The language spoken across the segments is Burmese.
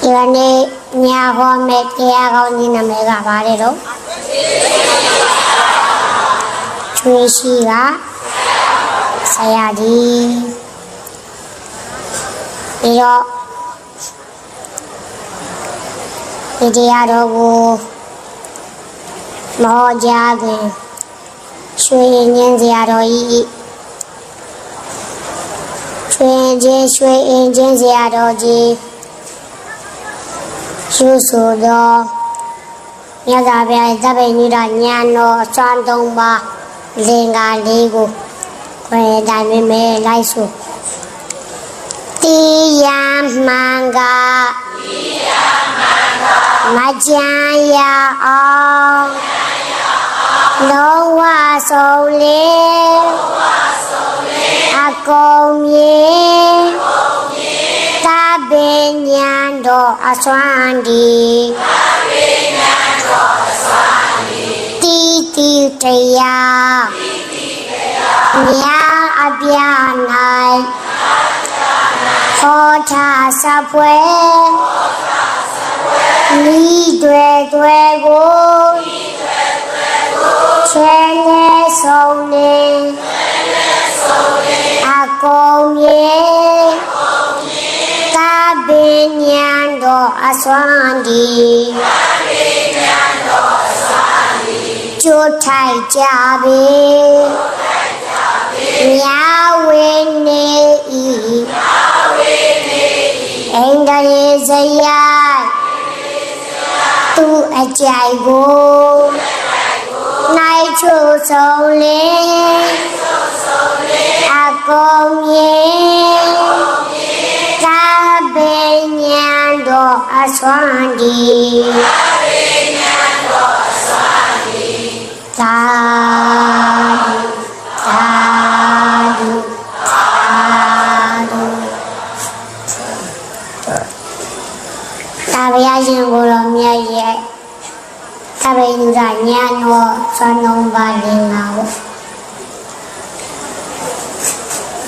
ဒီကနေ့ညဟောမဲ့တရားကောင်းကြီးနာမည်ကဘာလဲတော့ချွေးရှိကဆရာကြီးပြီးတော့ဒီတရားတော်ကိုမဟောကြားခင်ရွှေညင်းစရာတော်ကြီးရွှေအင်းချင်းစရာတော်ကြီးရှုဆိုသောမြတ်စွာဘုရားသဗ္ဗညုတဉာဏ်တော်အစွမ်းသုံးပါးလင်္ကာလေးကိုခွဲတိုင်းမဲ့လိုက်ဆိုတိယမှန်ကမကြံရအောင်လုံးဝဆုံးလေအကုန်မြေသဗ္ဗညံတော်အစွမ်းဒီတိတိတရားမြာအပြာ၌ဟောထားစပွဲမိတွေကိုချဲနေဆုံးနေအကုန်မြေသဗ္ဗညံတော်အစွမ်းဒီကျိုးထိုက်ကြပြီမြာဝေနေဤအင်္ဂရိစရိုက်သူအကြိုက်ကိုနိုင်ချို့ဆုံးလေအကုန်မြေသဗ္ဗညံတော်အစွမ်းဒီသာဓုသာဘုရားရှင်ကိုယ်တော်မြတ်ရဲ့သဗ္ဗညုတဉာဏ်တော်စွမ်းသုံးပါးလင်္ကာကို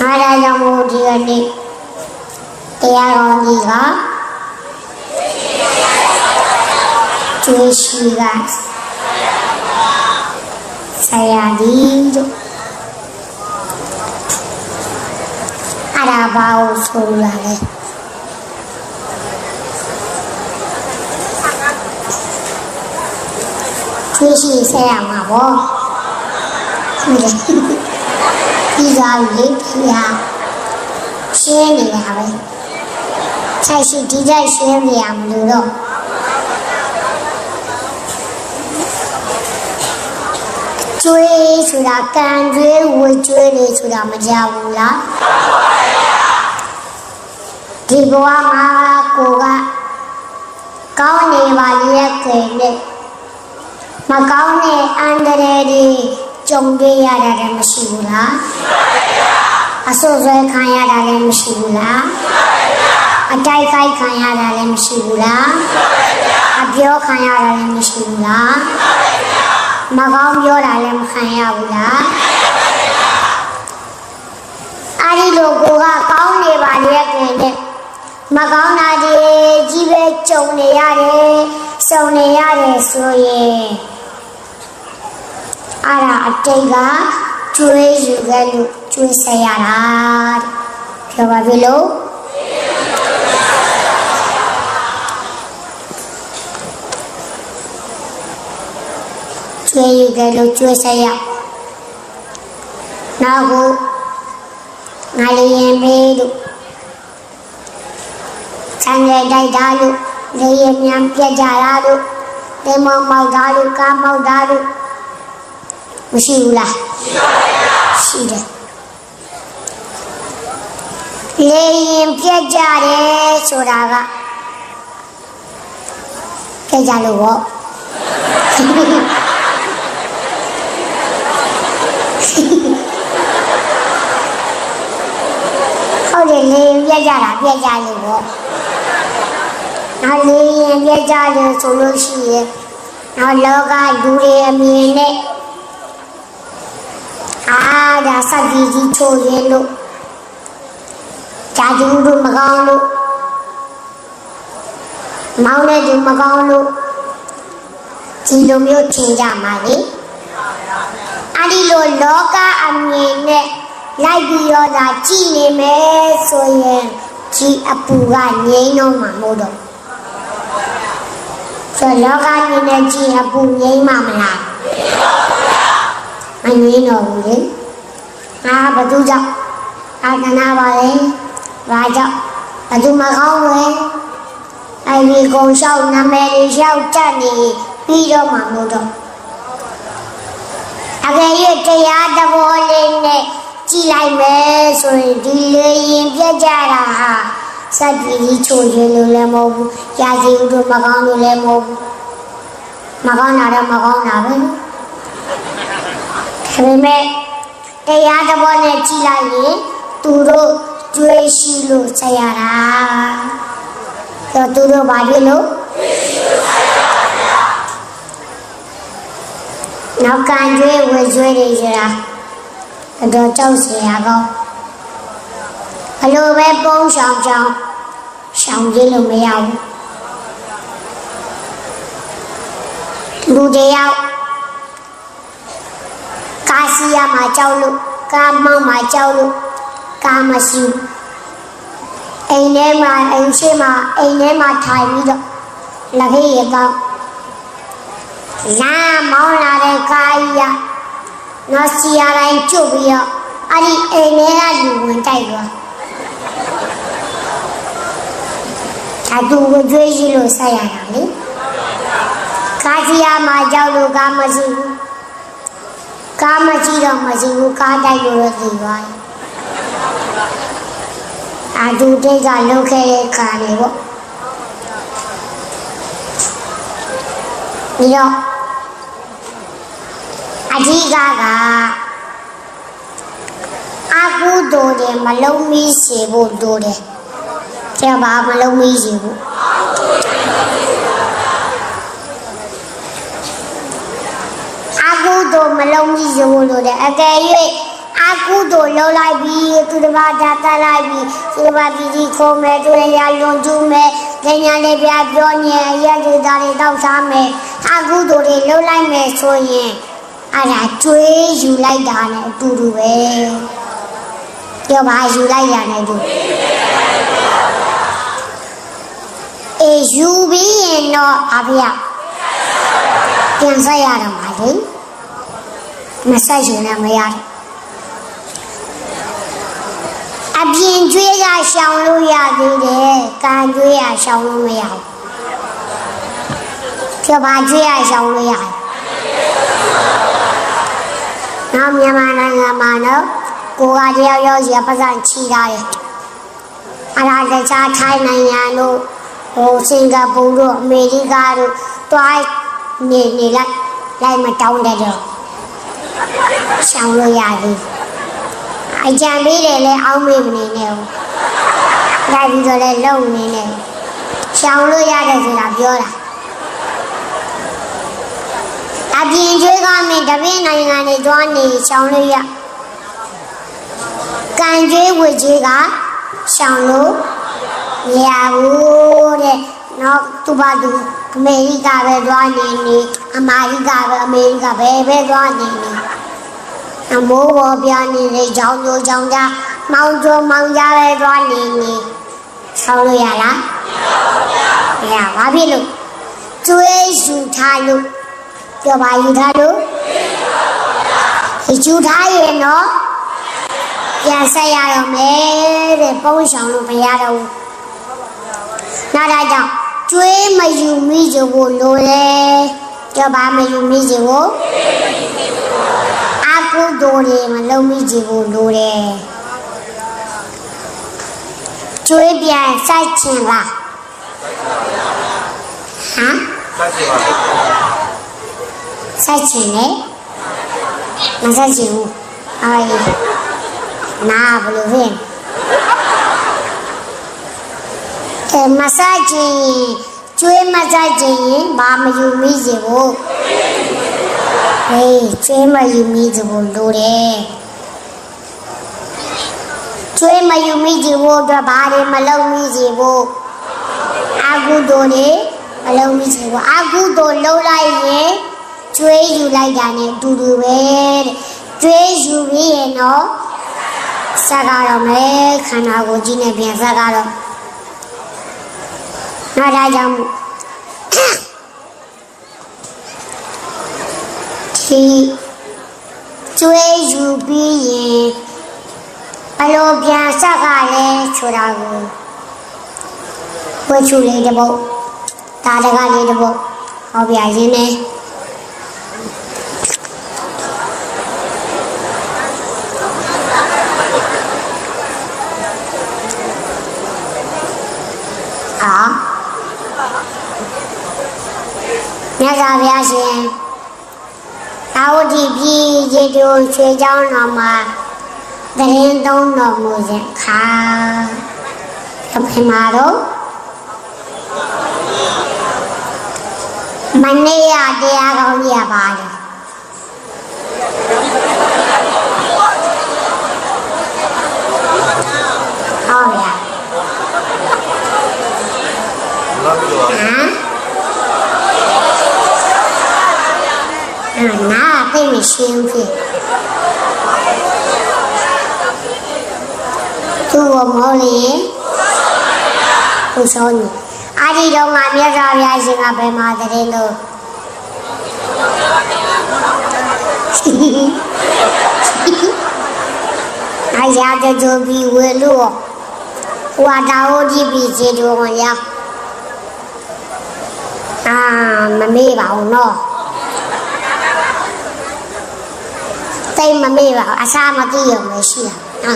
အားရကြောင့်မို့ဒီကနေ့တရားတော်ကြီးကကျွေးရှိကဆရာကြီးတို့အရာဘာကိုဆိုလာလဲကျွေးရှိဆရာမှာပေါ့ဟုတ်တယ်ပြီးသွားပြီဖေဟာရှင်းနေတာပဲဆိုင်ရှိဒီတိုင်းရှင်းနေရမလို့တော့ကျွေးဆိုတာကံကျွေးဝေကျွေးနေဆိုတာမကြဘူးလားဒီဘဝမှာကိုကကောင်းနေပါရဲ့ခင်နဲ့မကောင်းတဲ့အန္တရာယ်တွေကြုံတွေ့ရတာလည်းမရှိဘူးလားအဆိုးဆွဲခံရတာလည်းမရှိဘူးလားအတိုက်ခိုက်ခံရတာလည်းမရှိဘူးလားအပြောခံရတာလည်းမရှိဘူးလားမကောင်းပြောတာလည်းမခံရဘူးလားအဲ့ဒီလိုကိုကကောင်းနေပါလေခင်နဲ့မကောင်းတာတွေကြီးပဲကြုံနေရတယ်စုံနေရတယ်ဆိုရင်အဲ့ဒါအတိတ်ကကျွေးယူခဲ့လို့ကျွေးဆက်ရတာပြောပါပြီလို့ကျွေးယူခဲ့လို့ကျွေးဆက်ရနောက်ကိုငါလေးရင်မေးလို့ဆံရတိုက်တာလို့လေရင်မြန်ပြက်ကြတာလို့တေမောမောက်တာလို့ကားမောက်တာလို့မရှိဘူးလားရှိတယ်လေရင်ပြက်ကြတယ်ဆိုတာကပြက်ကြလို့ပေါ့ဟုတ်တယ်လေရင်ပြက်ကြတာပြက်ကြလို့ပေါ့နောက်လေရင်ပြက်ကြတယ်ဆိုလို့ရှိရင်နောက်လောကလူတွေအမြင်နဲ့ဒါစက်ကြီးချိုးရဲလို့ဂျာဂျူတို့မကောင်းလို့ မောင်းတဲ့သူမကောင်းလို့ဒီလိုမျိုးထင်ကြမှာလေအဲ့ဒီလိုလောကအမြင်နဲ့လိုက်ပြီးတော့သာကြည့်နေမယ်ဆိုရင်ဒီအပူကငြိမ်းတော့မှာမဟုတ်တော့ဆိုလောကမြင်တဲ့ကြည့်အပူငြိမ်းမှာမလားမငြိမ်းတော့ဘူးလေဘာသူကြောင့်အာသနာပါလေဘာကြောင့်ဘာသူမကောင်းလဲအဲ့ဒီကုံလျှောက်နာမည်လျှောက်တတ်နေပြီးတော့မှာမဟုတ်တော့အကယ်၍တရားသဘောလေးနဲ့ကြည့်လိုက်မယ်ဆိုရင်ဒီလေရင်ပြတ်ကြတာဟာစက်ပြီးချိုးရလို့လည်းမဟုတ်ဘူးရာဇီဥတို့မကောင်းလို့လည်းမဟုတ်ဘူးမကောင်းတာတော့မကောင်းတာပဲဒါပေမဲ့တရားသဘောနဲ့ကြည့်လိုက်ရင်သူတို့တွေးရှိလို့ဆက်ရတာသူတို့ဘာဖြစ်လို့နောက်ကံကျွေးဝေကျွေးတွေရတာတော့ကြောက်เสียကောင်းဘလို့ပဲပုံးဆောင်ကြည့်လို့မရဘူးလူတယောက်ကာစီယာမှာကြောက်လို့ကာမောင်းမှာကြောက်လို့ကာမရှိအိမ်ထဲမှာအိမ်ရှိမှာအိမ်ထဲမှာထိုင်ပြီးတော့လက်ခေးရတော့လာမောင်းလာတဲ့ကာကြီးကနော်စီယာတိုင်းကျုပ်ပြီးတော့အဲ့ဒီအိမ်ထဲကလူဝင်တိုက်သွားအတူကိုကြွေးရှိလို့ဆက်ရတာလေကာစီယာမှာကြောက်လို့ကာမရှိဘူးကာမရှိတော့မရှိဘူးကာတိုက်လို့သိသွားတယ်အတူတိတ်ကလှုပ်ခဲ့တဲ့ကာနေပေါ့ပြီးတော့အဓိကအကုသိုလ်တွေမလုံးမီးစေဖို့တိုးတယ်ကျဘာမလုံးမီးစေဖို့အကုသိုလ်မလုံးမီးစေဖို့လိုတယ်အကယ်၍အကုသိုလ်လုံးလိုက်ပြီးသူတစ်ပါးတတ်လိုက်ပြီးသူတစ်ပါးပြည်ကြီးခုံးမယ်သူရလွန်ကျူးမယ်ဉာဏ်လေးပြပြောညံရက်တွေသားတွေတောက်စားမယ်အကုသိုလ်တွေလုံးလိုက်မယ်ဆိုရင်အဲ့ဒါကျွေးယူလိုက်တာနဲ့အတူတူပဲပြောပါယူလိုက်ရနဲ့တူယူပြီးရင်တော့အဖေပြန်ဆက်ရတော့မှာလေမဆက်ရင်လည်းမရတယ်အပြင်ကျွေးရရှောင်လို့ရသေးတယ်ကံကျွေးရရှောင်လို့မရဘူးပြောပါကျွေးရရှောင်လို့ရတယ်နောက်မြန်မာနိုင်ငံမှာတော့ကိုကတယောက်ရောက်စီပတ်စံချီတာတယ်အဲ့ဒါတခြားထိုင်းနိုင်ငံတို့စင်ကာပူတို့အမေရိကတို့တွိုင်းနေလိုက်မတောင်းတဲ့တော့ရှောင်လို့ရပြီအကြံပေးတယ်လဲအောင်းမေးမနေနဲ့ဘူးလိုက်ပြီးတော့လဲလုံနေနဲ့ရှောင်လို့ရတယ်ဆိုတာပြောတာအပြင်ကျွေးကမင်းတပင်းနိုင်ငံတွေတွားနေရှောင်လို့ရကံကျွေးဝေကျွေးကရှောင်လို့မရဘူးတဲ့နော်သူပါသူအမေရိကပဲတွားနေအမေရိကပဲအမေရိကပဲတွားနေအမိုးပေါ်ပြနေတဲ့ကြောင်ကြမောင်ကြမောင်ကြပဲတွားနေရှောင်လို့ရလားမရပါဘူးဘာဖြစ်လို့ကျွေးယူထားလို့ပြောပါယူထားလို့ယူထားရင်တော့ပြန်ဆက်ရတော့မယ်တဲ့ပုံးဆောင်လို့မရတော့ဘူးနောက်ဒါကြောင့်ကျွေးမယူမိကြဘူးလို့လေပြောပါမယူမိကြဘူးအကုသိုလ်တွေမလုံးမိကြဘူးလို့တယ်ကျွေးပြန်စိုက်ချင်လားဟမ်စိုက်ချင်လေမစိုက်ချင်ဘူးအေးနာဘလို့ဖြစ်မစိုက်ချင်ကျွေးမစိုက်ချင်ရင်ဘာမယူမိစေဘူးဟေးကျွေးမယူမိစေဘူးလို့တယ်ကျွေးမယူမိစေဘူးအတွက်ဘာတွေမလုပ်မိစေဘူးအကုသိုလ်တွေ လုံးမိချေကွာအကုသို့လုံးလိုက်ရင်ကျွေးယူလိုက်တာနဲ့အတူတူပဲတဲ့ကျွေးယူပြီးရင်တော့ဆက်ကတော့မယ်ခန္ဓာကိုယ်ကြီးနဲ့ပြန်ဆက်ကတော့နောက်ဒါကြောင့်ဒီကျွေးယူပြီးရင်ဘယ်လိုပြန်ဆက်ကလဲဆိုတာကိုဝှချူလေးတစ်ပုဒ်ဒါတကလေးတစ်ပုဒ်ဟောပြရင်းနဲ့မြတ်စွာဘုရားရှင်သာဝတိပြည်ရေတိုရွှေကျောင်းတော်မှာတရင်သုံးတော်မူစဉ်ခါကဖေမာတော့မနေ့ရတရားကောင်းကြီးရပါတယ်ဟောဗျာနာသိမရှိဘူးဖြစ်သူ့ကိုမောလေသူဆုံးနေအာဒီတော့ငါမြတ်စွာဘုရားရှင်ကဘယ်မှာတည်းလို့အရာတကြပြီးဝေလို့ဟွာတာဟိုကြည့်ပြီးခြေတော်ဝင်ရမမေ့ပါဘူးနော်တိတ်မမေ့ပါဘူးအစားမသိရုံပဲရှိတာ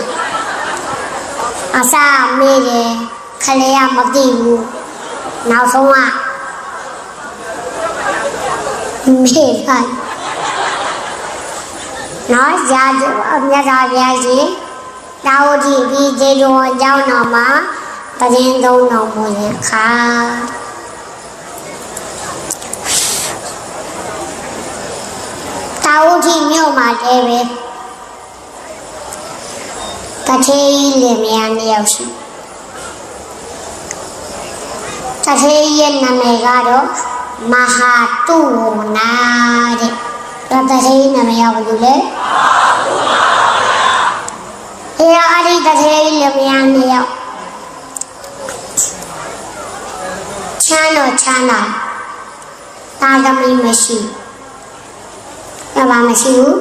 အစားမေ့တယ်ခလေးကမသိဘူးနောက်ဆုံးကမေ့ပါနော်ကြာမြတ်စွာဘုရားရှင်တာဝတိပြည်ခြေတော်အကြောင်းတော်မှာတရင်သုံးတော်မူရင်ခါတာဝတိမြို့မှာတည်းပဲတထေးကြီးလင်မယားနှစ်ယောက်ရှိတထေးရဲ့နာမည်ကတော့မဟာတုဝနာတဲ့တထေးနာမည်ကဘာလို့လဲအဲ့ဒီတထေးလင်မယားနှစ်ယောက်ချမ်းတော့ချမ်းသာတာသမီးမရှိဘာမရှိဘူး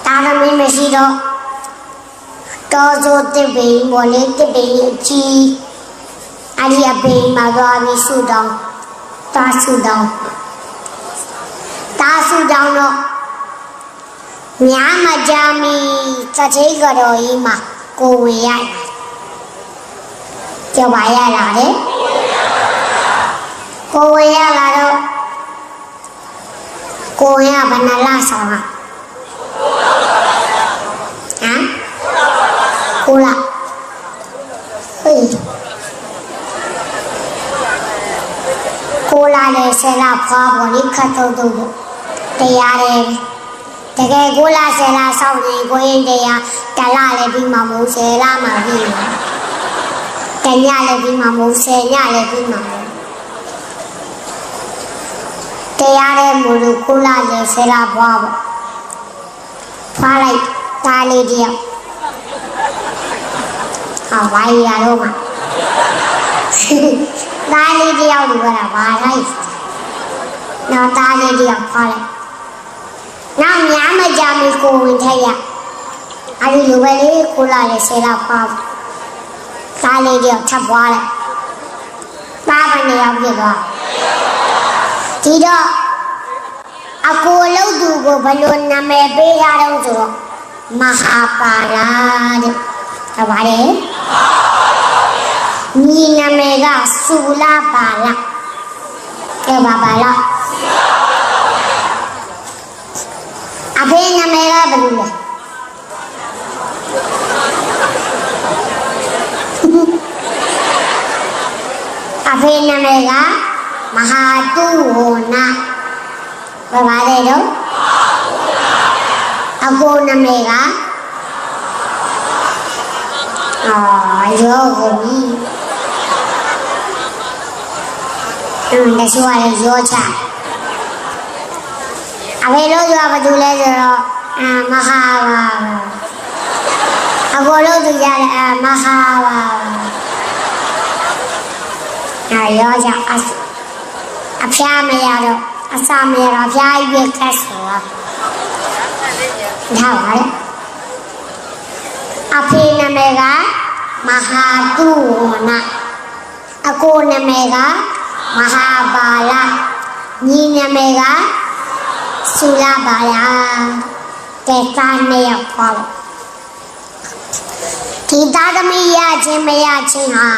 တာသမီးမရှိတော့တော်စိုးတစ်ပင်ပေါ်လေတစ်ပင်ကြီးအဲ့ဒီအပင်မှာသွားပြီးဆူတောင်းတာဆူတောင်းတော့ညာမကြမီတတိကတော်ကြီးမှာကိုဝင်ရကြောက်ပါရလာတယ်ကိုဝင်ရလာတော့ကိုရဘဏလာဆောင်ဟာကိုလာဟေးကိုလာလေဆယ်လာဖွားပေါ်လိခတ်တော့တရားတယ်တကယ်ကိုလာဆယ်လာဆောက်နေကိုရင်တရားတလလည်းပြီးမှမဟုတ်ဆယ်လာမှပြီးတညလည်းပြီးမှမဟုတ်ဆယ်ညလည်းပြီးမှတရားတဲ့မူလို့ကိုလာလေဆယ်လာဖွားပေါ့ဖွားလိုက်တားလေးတယောက်ဝိုင်းရတော့မှာတားလေးတယောက်လူကဘာလိုက်နောက်တားလေးတယောက်ဖွားလိုက်နောက်များမကြမီကိုဝင်ထက်ရအဲ့ဒီလူပဲလေးကိုလာလေဆယ်လာဖွားတားလေးတယောက်ထပ်ဖွားလိုက်တားပါနေရောက်ပြသွားဒီတော့အကိုလုံးသူကိုဘယ်လိုနာမည်ပေးရတော့ဆိုတော့မဟာပါရာတဲ့ဟုတ်ပါတယ်ညီနာမည်ကစူလာပါလာကဲပါလာအဖေနာမည်ကဘယ်လိုလဲအဖေနာမည်ကမဟာတုဝနာဘာပါလဲတော့အကိုနာမည်ကရောပြီ လက်ရှိကလည်းရောချအဖေလို့ဆိုတာဘာလို့လဲဆိုတော့မဟာပါအကိုလို့သူရတယ်မဟာပါရောချအဖျားမရတော့အစာမရတော့အဖျားကြီးပဲကတ်ဆိုတာဒါပါလေအဖေနာမည်ကမဟာတုဝနာအကိုနာမည်ကမဟာပါလညီနာမည်ကဆုလပါလကဲသားနဲ့ရောက်ပါဒီသားသမီးရချင်းမရချင်းဟာ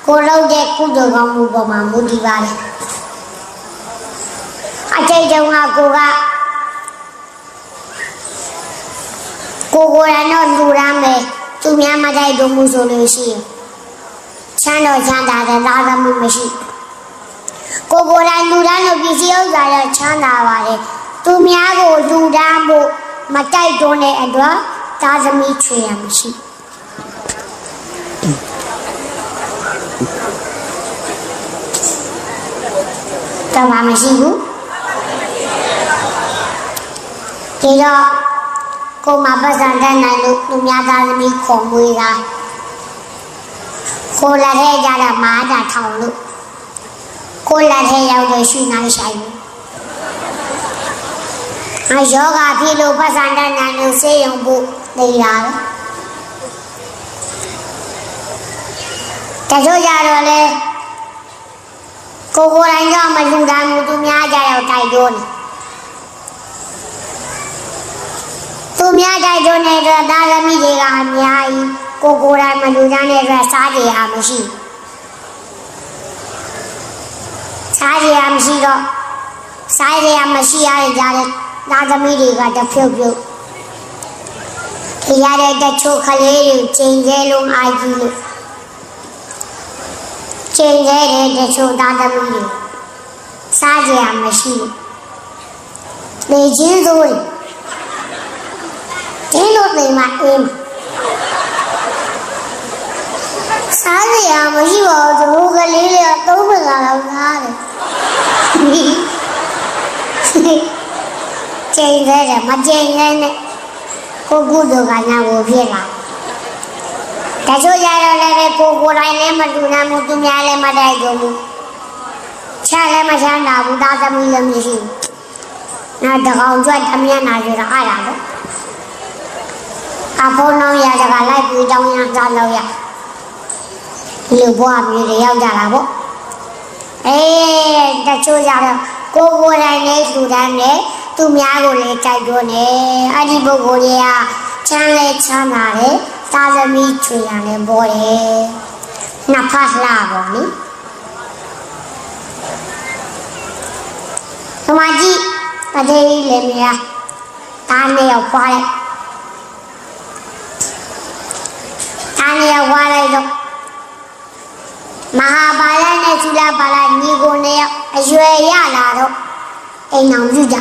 ကိုလုပ်တဲ့ကုသိုလ်ကောင်းမှုပေါ်မှာမူတည်ပါတယ်အကျဉ်းချုပ်ကကိုယ်တိုင်တော့လူရမ်းမယ်သူများမတိုက်လို့မှုဆိုလို့ရှိရင်ချမ်းတော်ချမ်းသာတဲ့သားသမီးမရှိကိုယ်တိုင်လူရမ်းလို့ပြည်စည်းဥစ္စာရချမ်းသာပါတယ်သူများကိုလူရမ်းဖို့မတိုက်တွန်းတဲ့အတွက်သားသမီးချွေရမရှိတော့မရှိဘူးဒီတော့ကိုမပတ်စံတဲ့နိုင်လို့သူများသားသမီးခေါ်မွေးတာကိုလက်ထဲကြတာမာတာထောင်လို့ကိုလက်ထဲရောက်တော့ရှိနိုင်ဆိုင်ယောဂဖြစ်လို့ပတ်စံတဲ့နိုင်လို့ဆေးရုံဖို့နေတာတချို့ကြတော့လေကိုယ်တိုင်တော့မလူတန်းမှုသူများကြတော့တိုက်တွန်းတယ်သူများတိုက်တွန်းတဲ့အတွက်သားသမီးတွေကအများကြီးကိုယ်တိုင်မလူတန်းတဲ့အတွက်စားကြရမရှိစားကြရမရှိတော့စားကြရမရှိရတဲ့ကြားတဲ့သားသမီးတွေကတဖြုတ်ဖြုတ်ဒီရတဲ့တချို့ကလေးတွေချိန်ကျဲလုံးအားကြီးလို့ချိန်ကျဲတဲ့တချို့သားသမီးတွေစားကြရမရှိလေချင်းစိုးဒီလိုနေမှာအင်းစားကြရမရှိပါဘူးသူတို့ကလေးတွေသုံးမလာတော့သားတယ်ချိန်ကျဲတယ်မချိန်ကျဲနဲ့ကိုကုသိုလ်ကညာကိုဖြစ်လာတချို့ကြတော့လည်းကိုယ်တိုင်လည်းမလူနိုင်ဘူးသူများလည်းမတိုက်ကြဘူးချားလည်းမချမ်းသာဘူးသားသမီးလည်းမရှိဘူးနောက်တကောင်ကျွတ်တမျက်နာဆိုတာအားရတော့အဖိုးနောင်ရကြကလိုက်ပြီးတောင်းရစားလို့ရလူဘွားမျိုးတွေရောက်ကြတာပေါ့တချို့ကြတော့ကိုယ်တိုင်လည်းလူတိုင်းနဲ့သူများကိုလည်းတိုက်တွန်းတယ်အဲ့ဒီပုဂ္ဂိုလ်တွေကချမ်းလဲချမ်းသာတယ်သားသမီးချွေရလည်းပေါ်တယ်နှစ်ဖက်လှပါနိသမာကြည့်တတိယလည်းများတားနေရောက်ပွားလိုက်တားနေရောက်ပွားလိုက်တော့မဟာပါဠိနဲ့သုလပါဠိညီကိုနဲ့အရွယ်ရလာတော့အိမ်အောင်ပြုကြ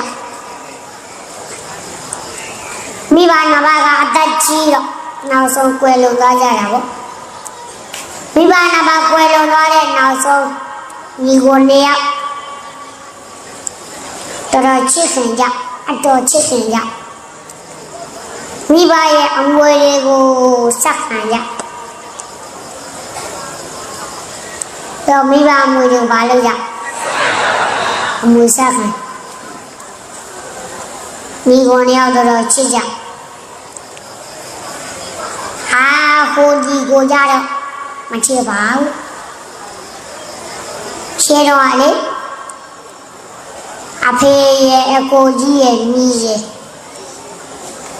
မိဘနှစ်ပါးကအသက်ကြီးတော့နောက်ဆုံးကွယ်လွန်သွားကြတာပေါ့မိဘနှစ်ပါးကွယ်လွန်သွားတဲ့နောက်ဆုံးညီကိုနှစ်ယောက်တော်ချစ်ခင်ကြအတော်ချစ်ခင်ကြမိဘရဲ့အမွေတွေကိုစက္ခံကြတော့မိဘအမွေတွေဘာလုပ်ကြအမွေစက္ခံညီကိုနှစ်ယောက်တော်ချစ်ကြဟိုဒီကိုကြတော့မချစ်ပါဘူးချစ်တော့လေအဖေရဲ့အကိုကြီးရဲ့ညီရဲ့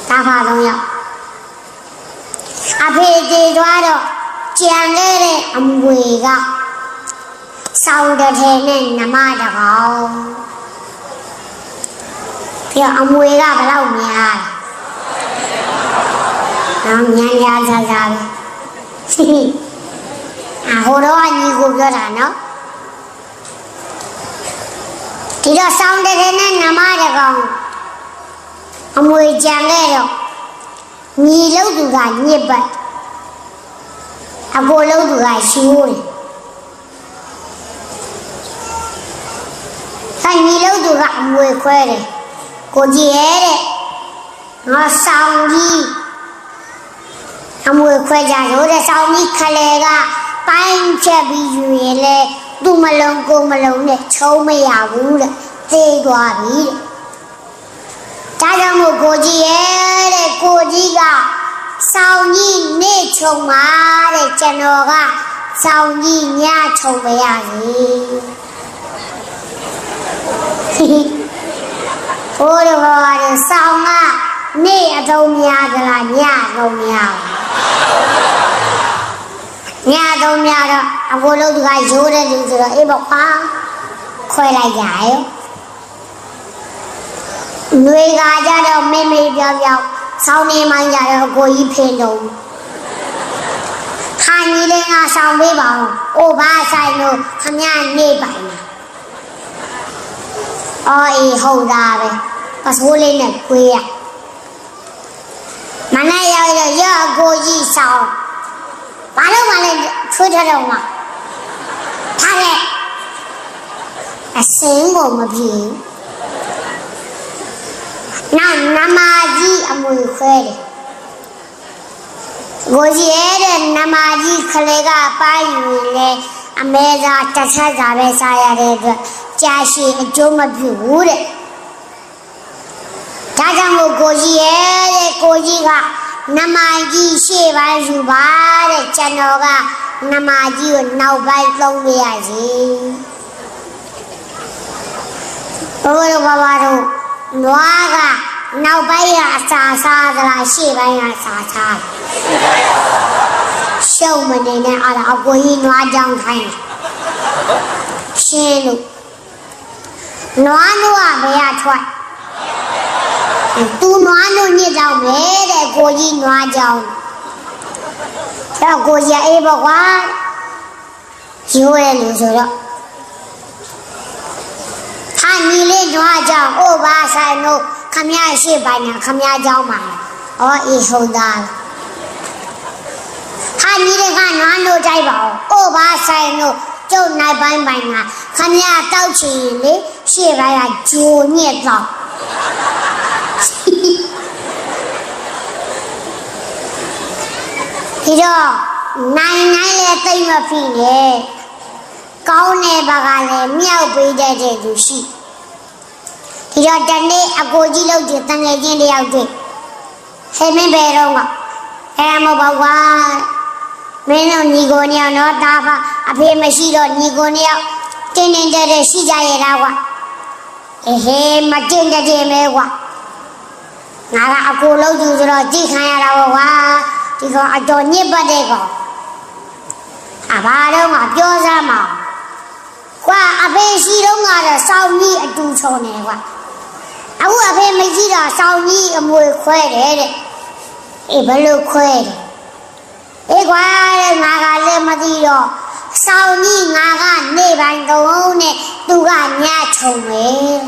ဒါပါတော့ရောက်အဖေတည်သွားတော့ကြံခဲ့တဲ့အမွေကစောင်းတဲ့ထဲနဲ့နမတကောင်ပြီးအမွေကဘယ်လောက်များနော်ညံရစားစားပဲဟိုတော့ညီကိုပြောတာနော်ဒီတော့စောင်းတဲ့နဲ့နမတကောင်အမွေကြံခဲ့တော့ညီလို့သူကညစ်ပတ်အကိုလို့သူကရှိုးတယ် ဆိုင်ကြီးလို့သူကအမွေခွဲတယ်ကိုကြီးရဲ့တဲ့ငါဆောင်ကြီးအမွေခွဲကြလို့တဲ့ဆောင်ကြီးခလေကပိုင်းချက်ပြီးယူရင်လေသူ့မလုံးကိုမလုံးနဲ့ချုံးမရဘူးတဲ့သေသွားပြီတဲ့ဒါကြောင့်မို့ကိုကြီးရဲ့တဲ့ကိုကြီးကဆောင်ကြီးနေချုံပါတဲ့ကျွန်တော်ကဆောင်ကြီးညချုံမရစီဟိုတော့ဘာလဲဆောင်ကနေအထုံးများသလားညအထုံးများညအထုံးများတော့အကိုလုံးကရိုးတဲ့လူဆိုတော့အေးပေါ့ခွာခွဲလိုက်ကြရောຫນွေကကြတော့မေမေပြောင်ပြောင်ဆောင်းနေမှကြတော့အကိုကြီးဖင်တော့ခါကြီးလေးကဆောင်းပေးပါဦးအိုဘာဆိုင်လို့ခမရနေပိုင်တာအော်အေးဟုတ်တာပဲပစိုးလေးနဲ့ခွေးရမနေ့ရောက်တော့ရောအကိုကြီးဆောင်းဘာလို့မလဲထွေးထတော့မှာထားခဲ့အစင်းကိုမပြေနောက်နမကြီးအမွေခွဲတယ်ကိုကြီးရဲ့တဲ့နမကြီးခလေကပိုင်းယူလေအမေသာတစ်ချက်သာပဲစားရတဲ့အတွက်ကြာရှည်အကျိုးမပြုဘူးတဲ့ဒါကြောင့်မို့ကိုကြီးရဲ့တဲ့ကိုကြီးကနမကြီးရှေ့ပိုင်းယူပါတဲ့ကျွန်တော်ကနမကြီးကိုနောက်ပိုင်းသုံးပြရစီဘိုးတို့ဘာတို့နွားကနောက်ပိုင်းကအစာစားသလားရှေ့ပိုင်းကအစာစားရှုံမနေနဲ့အဲ့ဒါအကိုကြီးနွားကြောင်းခိုင်းရှင်းလို့နွားတို့ကဘယ်ရထွက်သူနွားတို့ညစ်တော့မယ်တဲ့ကိုကြီးနွားကြောင်းတော့ကိုကြီးအေးပေါ့ကွာရိုးရလို့ဆိုတော့ဟာညီလေးနွားကြောင်းအိုးပါဆိုင်တို့ခမရရှိပိုင်းနဲ့ခမရเจ้าမှာဩအေးဟုတ်သားဟာညီတဲ့ကနွားတို့တိုက်ပါအိုးပါဆိုင်တို့ကျုပ်နိုင်ပိုင်းကခမရတောက်ချင်လေရှေ့ပိုင်းကဂျိုညက်တော့ဒီတော့နိုင်လေတိတ်မဖြစ်နဲ့ကောင်းတဲ့ဘကလည်းမြောက်ပေးတဲ့သူရှိဒီတော့တနေ့အကိုကြီးလို့ဒီတငယ်ချင်းတယောက်တွေ့ဟဲ့မင်းဘယ်တော့ကအဲ့မပေါ့ကွာမင်းတို့ညီကိုနှစ်ယောက်တော့ဒါကအဖေမရှိတော့ညီကိုနှစ်ယောက်တင်းတင်းကြပ်ကြပ်ရှိကြရတာကွာဟေးမတင်းကြပ်မဲကွာငါကအကိုလို့သူဆိုတော့ကြည့်ခံရတာပေါ့ကွာဒီကအတော်ညစ်ပတ်တဲ့ကောင်အဘာတော့မှပြောစမ်းမအောင်ကွာအဖေရှိတော့ကတော့စောင်းကြီးအတူချုံနေကွာအခုအဖေမရှိတော့စောင်းကြီးအမွေခွဲတယ်တဲ့အေးဘယ်လိုခွဲတယ်အေးကွာငါကလည်းမသိတော့စောင်းကြီးငါကနေပိုင်းတုံးနဲ့သူကညချုံမယ်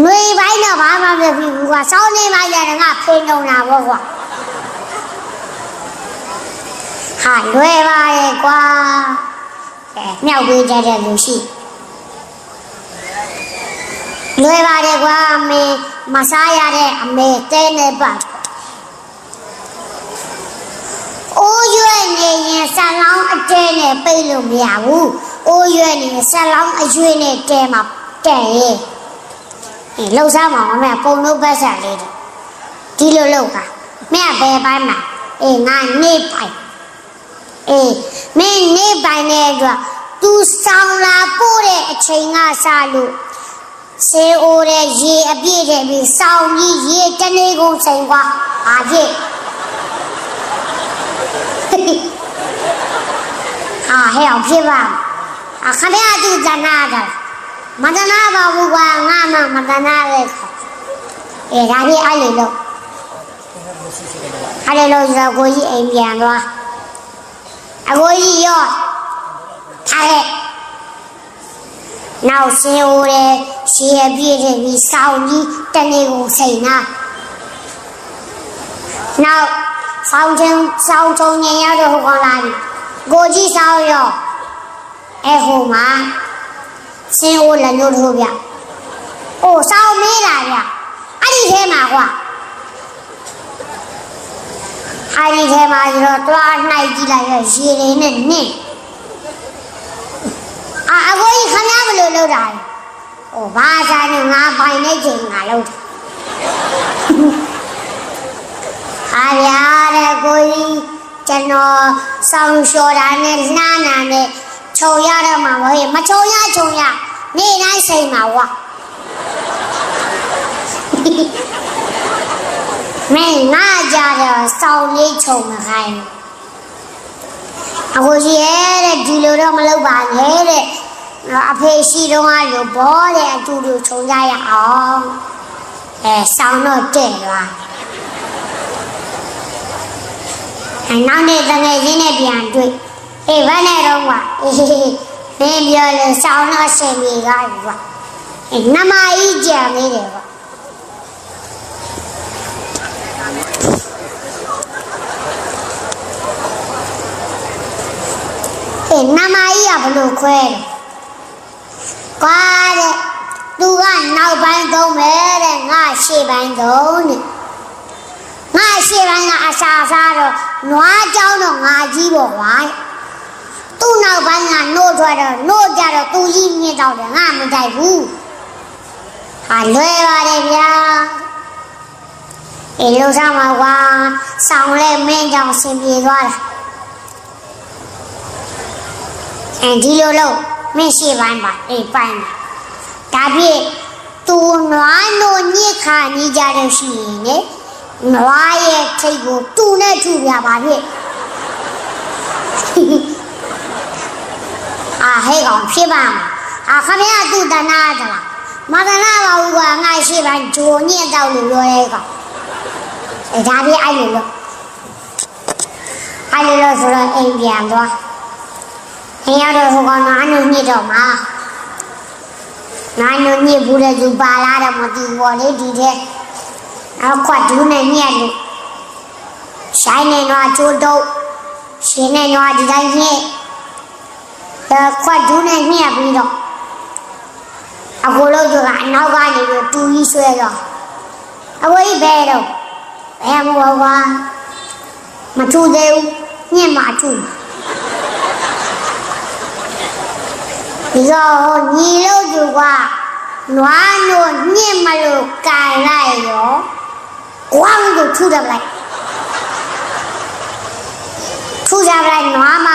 နှွေပိုင်းတော့ဘာမှမဖြစ်ဘူးကွာစောင်းနေပိုင်းကျတော့ငါဖိနေလာပေါ့ကွာဟာလွယ်ပါရဲ့ကွာမြောက်ပေးကြတဲ့လူရှိလွယ်ပါတယ်ကွာအမေမစားရတဲ့အမေတဲနေပါအိုးရွယ်နေရင်ဆန်လောင်းအတဲနဲ့ပိတ်လို့မရဘူးအိုးရွယ်နေဆန်လောင်းအရွေးနဲ့တဲမှာတဲရဲ့လှုပ်ရှားမှာအမေပုံလို့ပတ်ဆက်လေးဒီလိုလှုပ်တာမင်းကဘယ်ပိုင်းမှာအေးငါနေပိုင်းအေးမင်းနေပိုင်းနဲ့အတွက်သူဆောင်လာပို့တဲ့အချိန်ကစားလို့ဆေးအိုးတဲ့ရေအပြည့်တဲ့ပြီးစောင်းကြီးရေတနေကုန်ဆိုင်ကွာအားဖြင့်ဟာဟဲ့အောင်ဖြစ်ပါအခါရတူဇနာတာမဒနာပါဘူးကွာငါမှမဒနာလေအေးဒါကြီးအဲ့လိုလို့အဲ့လိုဆိုကိုကြီးအိမ်ပြန်သွားအကိုကြီးရောထားခဲ့နောက်ဆင်းဦးတဲ့ရှေ့ပြည့်တဲ့ပြီးစောင်းကြီးတနေ့ကိုစိန်နာနောက်စောင်းချုံညင်ရတော့ဟောလာပြီကိုကြီးစောင်းရော ဟိုမှာစင်းအိုးလည်းညှို့ထိုးဗျ။အိုးစောင်းမေးတာဗျ။အဲ့ဒီထဲမှာကွာအဲ့ဒီထဲမှာကျတော့တွားနှိုက်ကြည့်လိုက်ရရေတွေနဲ့နင့်အကိုကြီးခမရဘယ်လိုလုပ်တာလဲ။ဟိုဘာသာနဲ့ငါပိုင်နေချိန်ငါလုပ်တာအားရတဲ့ကိုကြီးကျွန်တော်ဆောင်းလျှော်တာနဲ့လှမ်းတာနဲ့ခြုံရတော့မှာမဟုတ်မခြုံရနေ့တိုင်းစိတ်မှာဝါမင်းငါကြတော့စောင်းလေးခြုံမခိုင်းအခုကြီးရဲ့တဲ့ဒီလိုတော့မလုပ်ပါနဲ့တဲ့အဖေရှိတော့လို့ဘောတဲ့အတူတူခြုံကြရအောင်စောင်းတော့တဲ့သွားနောက်နေ့တကယ်ချင်းနဲ့ပြန်တွေ့ဘယ်နဲ့တော့ကွာမင်းပြောလို့စောင်းတော့ဆင်ပြေကားကွာနမကြီးကြံနေတယ်ကွာနမကြီးကဘလို့ခွဲတယ်ကွာတဲ့သူကနောက်ပိုင်းသုံးမယ်တဲ့ငါရှေ့ပိုင်းသုံးတဲ့ငါရှေ့ပိုင်းကအစာစားတော့နွားကြောင်းတော့ငါကြီးပေါ့ကွာသူ့နောက်ပိုင်းကနို့ထွက်တော့နို့ကြတော့သူကြီးမြင့်တော့တယ်ငါမကြိုက်ဘူးဟာလွယ်ပါတယ်ဗျာလို့စားမှာကွာဆောင်းလဲမင်းကြောင့်ဆင်ပြေသွားတာဒီလိုလို့မင်းရှေ့ပိုင်းပါပိုင်းဒါဖြင့်သူနွားနို့ညစ်ခါနေကြလို့ရှိရင်လေနွားရဲ့ထိတ်ကိုသူ့နဲ့ထူပြပါဖြင့်ဟဲ့ကောင်ဖြစ်ပါမှာခမရသူ့တနာသလားမတနာပါဘူးကွာငါရှိပါဂျိုညက်တော့လို့ပြောရဲကောင်ဒါပြအဲ့လိုလို့ဆိုတော့အိမ်ပြန်သွားအိမ်ရောက်တော့ဟိုကောင်နားနုညစ်တော့မှာနားနုညစ်ဘူးတဲ့သူပါလာတော့မသိဘူးပေါ့လေဒီတဲ့ခွက်ဒူးနဲ့ညက်လို့ရှိုင်းနေတော့ကျိုးတော့ရှင်နေတော့ဒီတိုင်းညက်ခွက်ဒူးနဲ့ညက်ပြီးတော့အခုလို့ကအနောက်ကနေပြီးတူကြီးဆွဲတော့အဝေးဘဲတော့ဘယ်မှာကွာမထူသေးဘူးညက်မှထူဒီတော့ညီလို့သူကနွားနို့ညက်မလို့ကန်လိုက်ရောဝမ်းကိုထူတယ်လိုက်ထူကြလိုက်နွားမ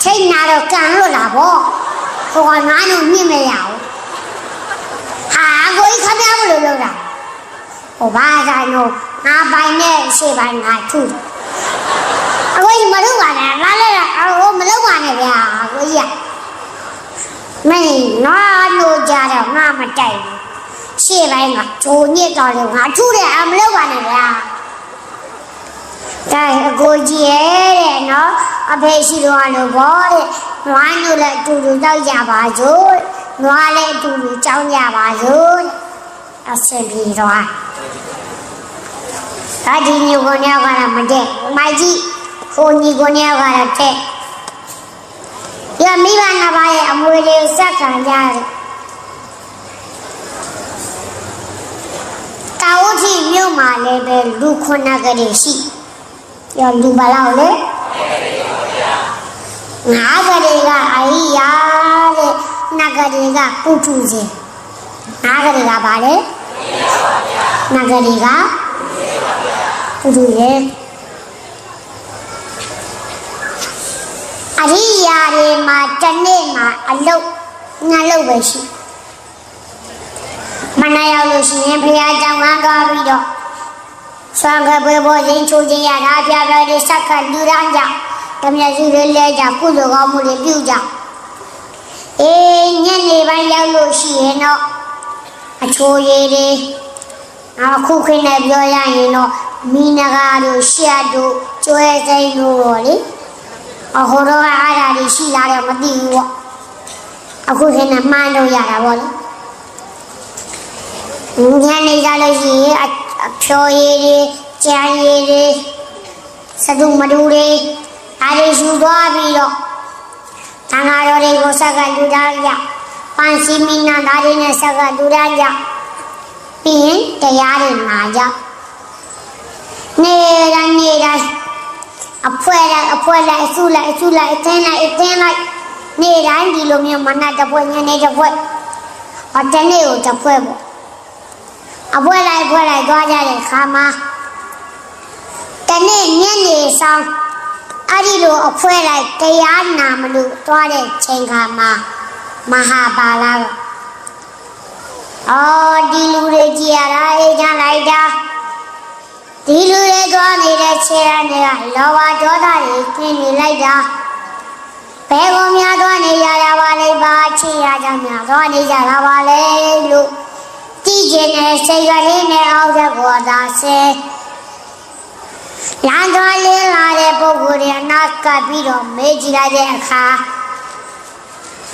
ထိတ်နာတော့ကန်လို့လာပေါ့ဟိုကနွားနို့ညက်မရဘူးကိုကြီးခမရဘလို့လုပ်တာဟိုဘာသာလို့ငါပိုင်နဲ့ရှေ့ပိုင်းငါထူအကိုကြီးမလုပ်ပါနဲ့ငါလည်းဟိုမလုပ်ပါနဲ့ဗျာကိုကြီးမင်းနွားနို့ကြတော့ငါမတိုက်ဘူးရှေ့ပိုင်းကဂျိုညစ်တော်တယ်ငါထူတယ်မလုပ်ပါနဲ့ဗျာဒါအကိုကြီးရဲ့တဲ့နော်အဖေရှိတော့လို့ဘောတဲ့နွားနို့လည်းအတူတူတောက်ကြပါစို့နွားလည်းအတူတူကြောင်းကြပါစို့အဆင်ပြေသွားဒါဒီညီကိုညောက်ကတော့မတဲ့မိုက်ကြီးဟိုညီကိုညောက်ကတော့တဲ့ရမိဘနှစ်ပါးရဲ့အမွေလေးစက်ခံကြတယ်တာဝတိမြို့မှာလည်းပဲလူခုနှစ်ကလေးရှိရလူဘလောက်လဲငါးကလေးကအိယာတဲ့နှစ်ကလေးကပုထုဇဉ်ငါးကလေးကဘာလဲနှစ်ကလေးကပုထုဇဉ်အရိယာတွေမှာတနေ့မှာအလုပ်ငါလုပ်ပဲရှိမနာရောက်လို့ရှိရင်ဘုရားကျောင်းကသွားပြီးတော့ဆွမ်းကပွဲပေါ်ရင်ချိုးခြင်းရတာပြပြလေးစက္ကလူရမ်းကြတမျက်စီလေးလဲကြကုသိုလ်ကောင်းမှုတွေပြုကြညနေပိုင်းရောက်လို့ရှိရင်တော့အချိုးရည်တွေအခုခင်းနဲ့ပြောရရင်တော့မီနဂါတို့ရှက်တို့ကျွဲစိမ်းတို့တော့လေဟိုတော့အားဓာတွေရှိလာတယ်မသိဘူးပေါ့အခုခင်းနဲ့မှန်းလို့ရတာပေါ့လေညနေကြလို့ရှိရင်အဖြော်ရည်တွေကြံရည်တွေစတုမတူတွေအားတွေယူသွားပြီးတော့ သံဃာတော်တွေကိုဆက်ကလူသားကြပန်းစီမီနာသားတွေနဲ့ဆက်ကလူသားကြပြီးရင်တရားတွေနာကြနေတိုင်းအဖွဲလိုက်အစုလိုက်အသင်းလိုက်နေတိုင်းဒီလိုမျိုးမနက်တစ်ဖွဲညနေတစ်ဖွဲတနေ့ကိုတစ်ဖွဲပေါ့အဖွဲလိုက်သွားကြတဲ့ခါမှာတနေ့ညနေဆောင်အဲ့ဒီလိုအဖွဲလိုက်တရားနာမလို့သွားတဲ့ချိန်ခါမှာမဟာပါဠိကဒီလူတွေကြည်ရတာအေးချမ်းလိုက်တာဒီလူတွေသွားနေတဲ့ခြေရံတွေကလောဘဒေါသတွေကျင်းနေလိုက်တာဘယ်ကိုများသွားနေကြတာပါလဲပါခြေရကြများသွားနေကြတာပါလဲလို့ကြည်ကျင်တဲ့စိတ်ကလေးနဲ့အောက်သက်ကိုသာဆဲလမ်းသွားလင်းလာတဲ့ပုဂ္ဂိုလ်တွေအနာကပ်ပြီးတော့မေးကြည့်လိုက်တဲ့အခါ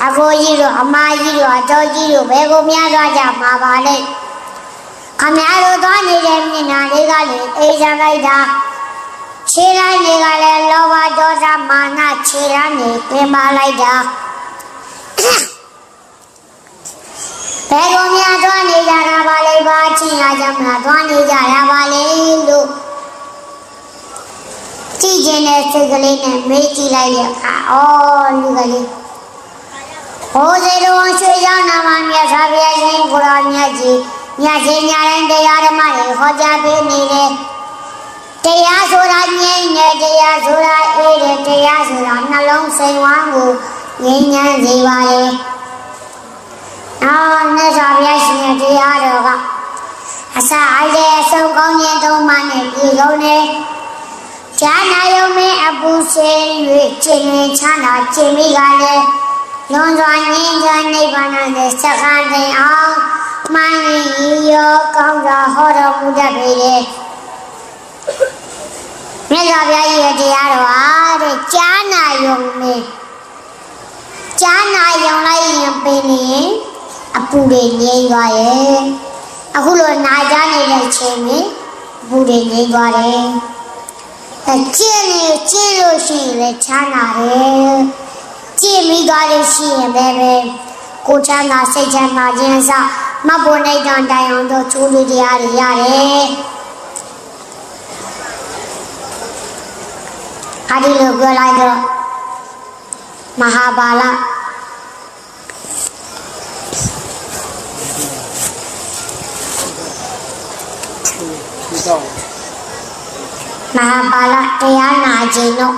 အကိုကြီးတို့အမကြီးတို့အတော်ကြီးတို့ဘယ်ကိုများသွားကြမှာပါလဲခမရတို့သွားနေတဲ့မျက်နှာလေးကလည်းအေးချမ်းလိုက်တာခြေတိုင်းတွေကလည်းလောဘဒေါသမာနခြေရမ်းတွေပြင်ပါလိုက်တာဘယ်ကိုများသွားနေကြတာပါလဲပါချင်းရကြမလားသွားနေကြတာပါလေလို့ကြည့်ကျင်တဲ့စိတ်ကလေးနဲ့မေးကြည့်လိုက်တဲ့အခါလူကလေးဟိုစေတော်ရွှေကြောင်းနာမမြတ်စွာဘုရားရှင်ကိုရောမြတ်ကြီးညချင်းညတိုင်းတရားဓမ္မတွေဟောကြားပေးနေတယ်တရားဆိုတာငြိမ်းတယ်တရားဆိုတာအေးတယ်တရားဆိုတာနှလုံးစိမ်ဝမ်းကိုငြိမ်းချမ်းစေပါလေမြတ်စွာဘုရားရှင်ရဲ့တရားတော်ကအစအိုက်တဲ့အဆုံးကောင်းခြင်းသုံးပါးနဲ့ပြည့်စုံတယ်ဈာနာယုံမင်းအပူစေ၍ကျင့်ရင်ချမ်းသာကျင့်မိကလည်းလွန်စွာငြိမ်းချမ်းနိဗ္ဗာန်နဲ့စက္ကန့်တိုင်အောင်မှန်ရင်ရောကောင်းစွာဟောတော်မူတတ်ပေတယ်မြတ်စွာဘုရားရဲ့တရားတော်အားတဲ့ကြားနာယုံမင်းကြားနာယုံလိုက်ရင်ပင်ရင်အပူတွေငြိမ်းသွားရဲ့အခုလိုနာကြားနေတဲ့ချိန်မှာအပူတွေငြိမ်းသွားတယ်ကျင့်လို့ရှိရင်လည်းချမ်းသာတယ်ကြည့်မိသွားလို့ရှိရင်ပဲကိုချမ်းသာစိတ်ချမ်းသာခြင်းစမဘုံနိုင်တိုင်အောင်တော့ချိုးလေးတရားတွေရတယ်အဲဒီလိုပြောလိုက်တော့မဟာပါဠိမဟာပါဠိတရားနာခြင်းတော့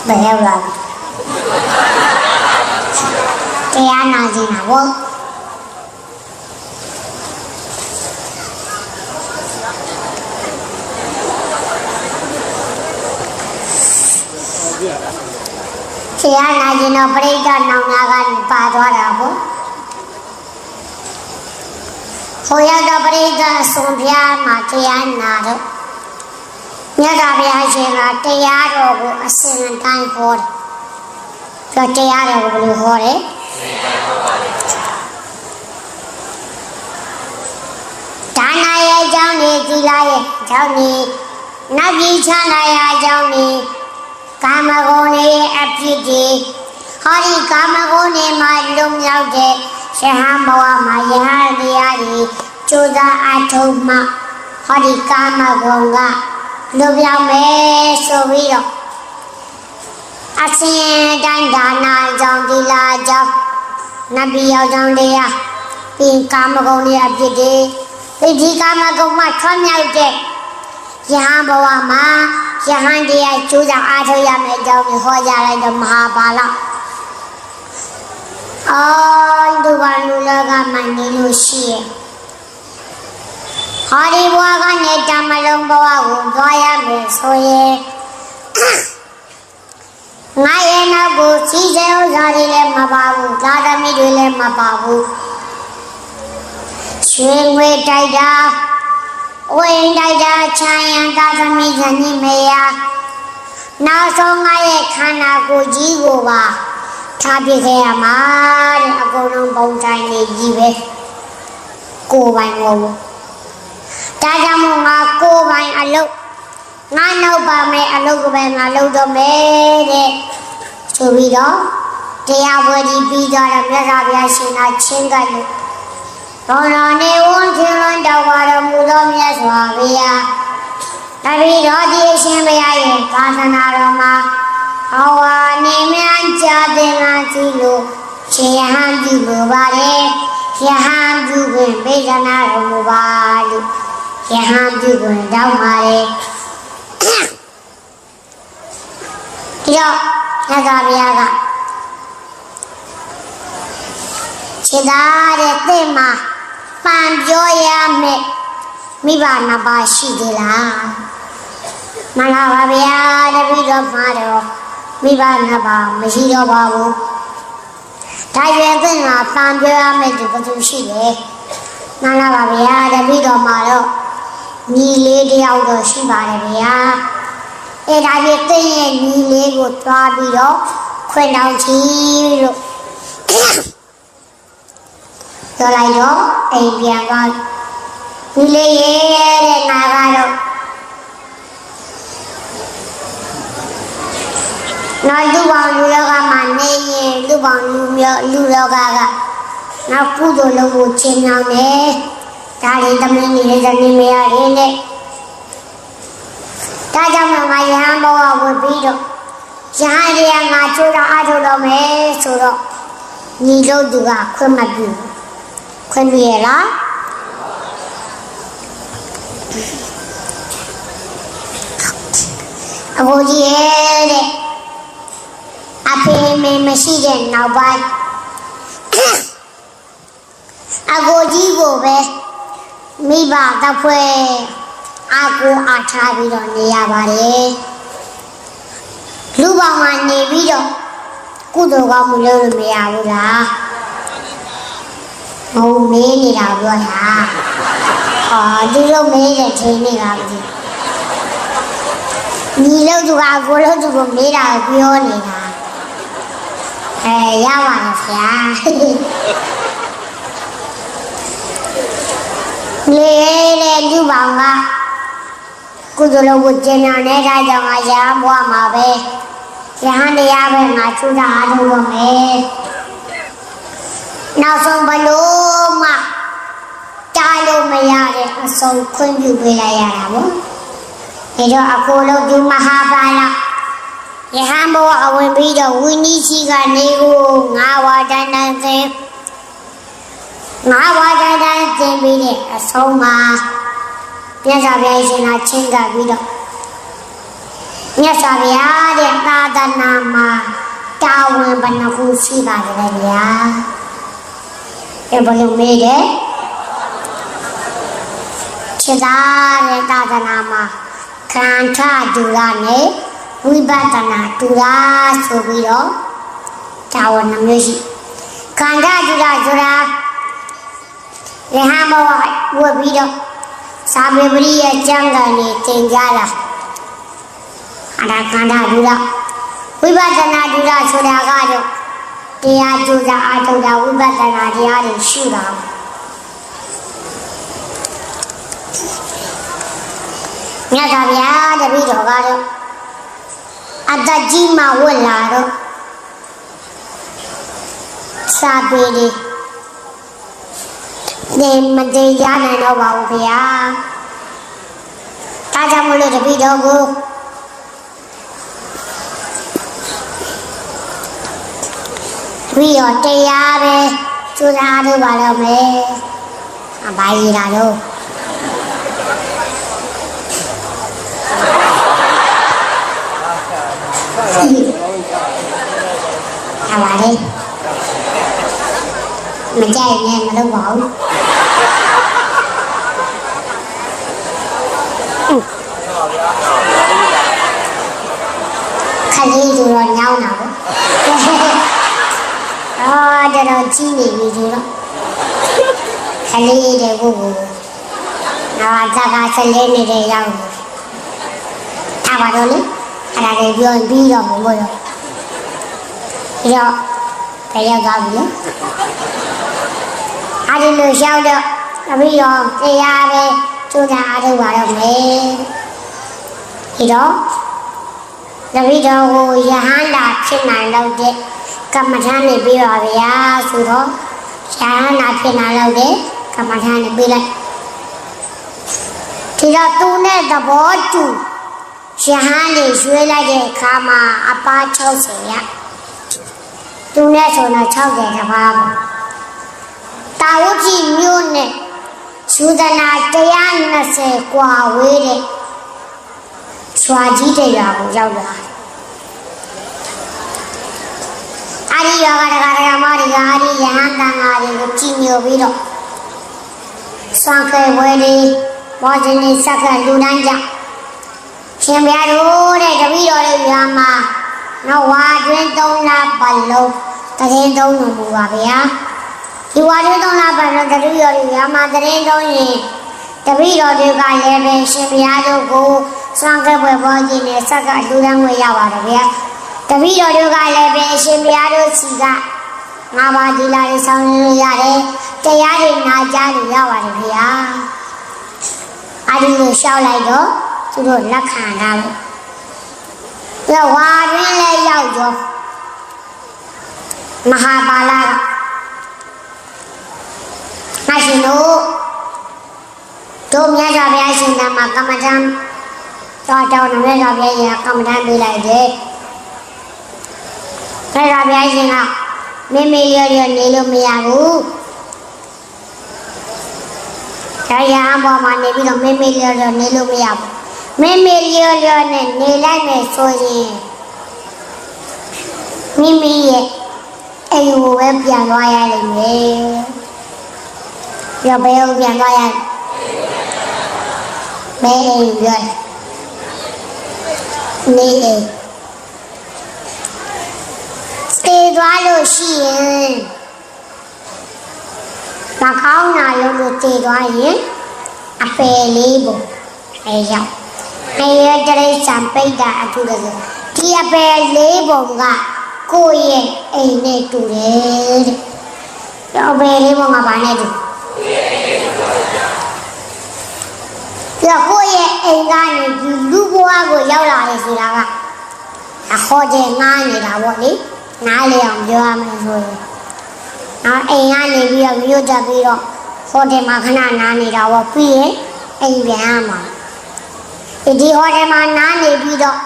ဘယ်ရောက်လာတရားနာခြင်းတာဘောတရားနာခြင်းတော့ပြိဋ္ဌာနောင်နာကနေပါသွားတာဘောဟိုရောက်တော့ပြိဋ္ဌာအစွန်ဘုရားမှာတရားနာတော့မြတ်စွာဘုရားရှင်ကတရားတော်ကိုအစဉ်အတိုင်းဟောတယ်။ဆိုတရားတော်ကိုဘယ်လိုဟောလဲ။ဒါနရဲ့အကြောင်းတွေသီလရဲ့အကြောင်းတွေနတ်ပြည်ချမ်းသာရဲ့အကြောင်းတွေကာမဂုဏ်တွေရဲ့အဖြစ်တွေဟောဒီကာမဂုဏ်တွေမှာလုံလောက်တဲ့ရဟန်းဘဝမှာယဟန်တရားတွေကြိုးစားအထောက်မှဟောဒီကာမဂုဏ်ကလူပြောင်းမယ်ဆိုပြီးတော့အစဉ်တိုင်းဒါနာကြောင့်ဒီလာကြောင့်နတ်ပြည်ရောက်ကြောင့်တရားပြီးကာမဂုဏ်တွေအဖြစ်တွေဒီကာမဂုဏ်မှာထွန်းမြောက်တဲ့ယဟန်ဘဝမှာယဟန်တရားကျိုးဆောင်အားထုတ်ရမယ်အကြောင်းကိုဟောကြားလိုက်တော့မဟာပါဠိဒီဘာလူလောကမှာနေလို့ရှိရဲ့ဟောဒီဘဝကနေတမလုံးဘဝကိုသွားရမယ်ဆိုရင်ငါရဲ့နောက်ကိုစီးစေဥစ္စာတွေလည်းမပါဘူးသာသမီတွေလည်းမပါဘူးရွှေငွေတိုက်တာဝိန်တိုက်တာချမ်းရံသာသမီဇနီးမေယာနောက်ဆုံးငါရဲ့ခန္ဓာကိုယ်ကြီးကိုပါ ထားပြခဲ့ရမှာတဲ့အကုန်လုံးပုံတိုင်းနေကြီးပဲကိုယ်ပိုင်ကိုဒါကြောင့်မို့ငါကိုယ်ပိုင်အလုပ်ငါနောက်ပါမယ်အလုပ်ကပဲငါလုပ်တော့မယ်တဲ့ဆိုပြီးတော့တရားဝဲဒီပြီးတော့မြတ်စွာဘုရားရှင်သာချင်းကလို့ဘောတော်နေဝန်ထင်လွန်တော်ပါတော်မူသောမြတ်စွာဘုရားတပည့်တော်ဒီအရှင်ဘုရားရဲ့သာသနာတော်မှာအဝါနေမြန်ကြတဲ့ငါကြည့်လို့ရှင်ယဟန်ပြုလိုပါတယ်ယဟန်ပြုခွင့်ပေးသနာတော်မူပါလို့ယဟန်ပြုခွင့်တောင်းပါတယ်ဒီတော့မြတ်စွာဘုရားကခြေသားတဲ့တဲ့မှာပန်ပြောရမယ်မိဘနှစ်ပါးရှိသေးလားမလားပါဗျာတပည့်တော်မှာတော့မိဘနှစ်ပါးမရှိတော့ပါဘူးဒါရွယ်တဲ့မှာပန်ပြောရမယ်ဒီဘယ်သူရှိလဲမလားပါဗျာတပည့်တော်မှာတော့ညီလေးတယောက်တော့ရှိပါတယ်ဗျာအဲ့ဒါပြည့်တဲ့ရဲ့ညီလေးကိုတွားပြီးတော့ခွင့်တောင်းချီလို့ပြောလိုက်တော့အိမ်ပြန်သွားညီလေးရဲ့တဲ့နာကတော့နောက်လူပေါင်းလူလောကမှာနေရင်လူပေါင်းလူလောကကနောက်ကုသိုလ်လုံးကိုချင်းအောင်တယ်ဒါလေးသမီးလေးဇနီးမယားလေးနဲ့ဒါကြောင့်ငါရဟန်းဘောကဝင်ပြီးတော့ရဟန်းတွေကငါချိုးတော့အားထုတ်တော့မယ်ဆိုတော့ညီလို့သူကခွင့်မပြုခွင့်ပြုရလားအကိုကြီးရဲ့တဲ့အဖေမေမရှိတဲ့နောက်ပိုင်းအကိုကြီးကိုပဲမိဘတစ်ဖွဲ့အကူအားထားပြီးတော့နေရပါတယ်လူပေါင်းကနေပြီးတော့ကုသိုလ်ကောင်းမှုလုပ်လို့မရဘူးလားဟိုမေးနေတာပြောတာဒီလိုမေးတဲ့ချိန်နေတာပြီညီလို့သူကကိုလို့သူကိုမေးတာပြောနေတာရပါတယ်ဆရာလေတဲ့လူပေါင်းကကုသိုလ်လုပ်ကိုကျင့်နေတာကြောင့်ငါရဟန်းဘွားမှာပဲရဟန်းတရားပဲငါချူတာအားထုတ်ရမယ်နောက်ဆုံးဘလို့မှတားလို့မရတဲ့အဆုံးခွင့်ပြုပေးလိုက်ရတာပေါ့ဒါတော့အကိုလုံးဒီမဟာပါဠိယဟန်ဘဝအဝင်ပြီးတော့ဝိနည်းရှိကနေကိုငါးဝါဒတန်သင်ငါးဝါဒတန်သင်ပြီးတဲ့အဆုံးမှာမြတ်စွာဘုရားရှင်ကချင်းကပြီးတော့မြတ်စွာဘုရားတဲ့သာသနာမှာတာဝန်ဘယ်နှခုရှိပါလဲဗျာဘယ်လိုမေးတယ်ခြေသားတဲ့သာသနာမှာခန္ဓာဒုရနဲ့ဝိပဿနာဒုရဆိုပြီးတော့တာဝန်နှမျိုးရှိခန္ဓာဒုရဆိုတာရဟန်းဘဝဝတ်ပြီးတော့သာမေပရိယကျမ်းဂန်နေသင်ကြတာအရာခန္ဓာဒုရဝိပဿနာဒုရဆိုတာကတော့တရားကျူတာအထုတာဝိပဿနာတရားတွေရှိတာမြတ်စွာဘုရားတပည့်တော်ကတော့အတ္တကြီးမှဝတ်လာတော့စာပေတွေနေမတရားနိုင်တော့ပါဘူးဗျာဒါကြောင့်မလို့တပည့်တော်ကိုပြီးတော့တရားပဲကျူတာတို့ပါတော့မယ်အဘာကြီးလာတော့အဘာလေးမကြိုက်နဲ့မလုပ်ပါဘူးခလေးတို့တော့ညောင်းတာပေါ့တော်ကြီးနေပြီဒီတော့ခလေးတွေကိုနောက်သာကဆက်လေးနေတဲ့ရောက်နေပါတော့လေအဲ့ဒါတွေပြောပြီးတော့မလို့ပြီးတော့ ရောက်သွားပြီလေအားဒီလိုရောက်တော့တပည့်တော်တရားပဲကျူးတာအားထုတ်ပါတော့မယ်ဒီတော့တပည့်တော်ကိုယဟန္တာဖြစ်နိုင်တော့တဲ့ကမ္မထာနေပြီးပါဗျာဆိုတော့ယဟန္တာဖြစ်နိုင်တော့တဲ့ကမ္မထာနေပြီးလိုက်ဒီတော့သူနဲ့သဘောတူယဟန်နေရွေးလိုက်တဲ့အခါမှာအပါ60ရသူနဲ့ဆိုတော့60တပါးပေါ့တာဝတိမြို့နဲ့သုဒနာ120กว่าဝေးတဲ့စွာကြီးတဲ့ရွာကိုရောက်လာအာဒီရွာကတရားမတွေကအာဒီယဟန်တန်ဃာတွေကိုကြည်ညိုပြီးတော့စွမ်းခဲဝဲလေးဘောဇင်းလေးစက္ကလူတိုင်းကြောင့်ရှင်ဘုရားတို့တဲ့တပည့်တော်တွေရွာမှာနော်ဝါတွင်3လပတ်လုံးတရင်သုံးလို့မူပါဗျာဒီဝါတွင်3လပတ်လုံးတပည့်တော်တွေရွာမှာတရင်သုံးရင်တပည့်တော်တွေကလည်းပဲရှင်ဘုရားတို့ကိုစွမ်းကဲပွဲဘောဇင်းနဲ့စက္ကလူတိုင်းဝဲရပါတယ်ဗျာတပည့်တော်တွေကလည်းပဲရှင်ဘုရားတို့စီကငါးပါးဒီလာတွေဆောင်လို့ရတယ်တရားတွေနာကြားလို့ရပါတယ်ဗျာအဲ့ဒီလိုရှောက်လိုက်တော့သူတို့လက်ခံတာလို့ပြောဝါတွင်လည်းရောက်ရောမဟာပါဠိကမရှိတို့မြတ်စွာဘုရားရှင်ကမှာကမ္မထံတော်တော်နဲ့မြတ်စွာဘုရားရှင်ကကမ္မထံပေးလိုက်တယ်မြတ်စွာဘုရားရှင်ကမိမိလျော်လျော်နေလို့မရဘူးတရားပေါ်မှာနေပြီးတော့မေမေလျော်လျော်နေလို့မရဘူးမေမေလျော်လျော်နဲ့နေလိုက်မယ်ဆိုရင်မိမိရဲ့အိမ်ကိုပဲပြန်သွားရလိမ့်မယ်။ပြောဘယ်ကိုပြန်သွားရလဲ။ဘယ်အိမ်ပြောနေအိမ်သေသွားလို့ရှိရင်မကောင်းတာလို့တည်သွားရင်အပယ်လေးပုံအဲရောက်အဲရတရိစ္ဆာန်ပိဋ္ဌာအထုလို့ဒီအပယ်လေးပုံကကိုယ့်ရဲ့အိမ်နဲ့တူတယ်တဲ့အပယ်လေးပုံကဘာနဲ့တူပြောကိုယ့်ရဲ့အိမ်ကနေဒီလူဘဝကိုရောက်လာတယ်ဆိုတာကအခေါ်ကျငားနေတာပေါ့လေနားလေအောင်ပြောရမယ်ဆိုရင်အိမ်ကနေပြီးတော့မြို့တက်ပြီးတော့ဟိုတယ်မှာခဏနားနေတာပေါ့ပြီးရင်အိမ်ပြန်ရမှာဒီဟိုတယ်မှာနားနေပြီးတော့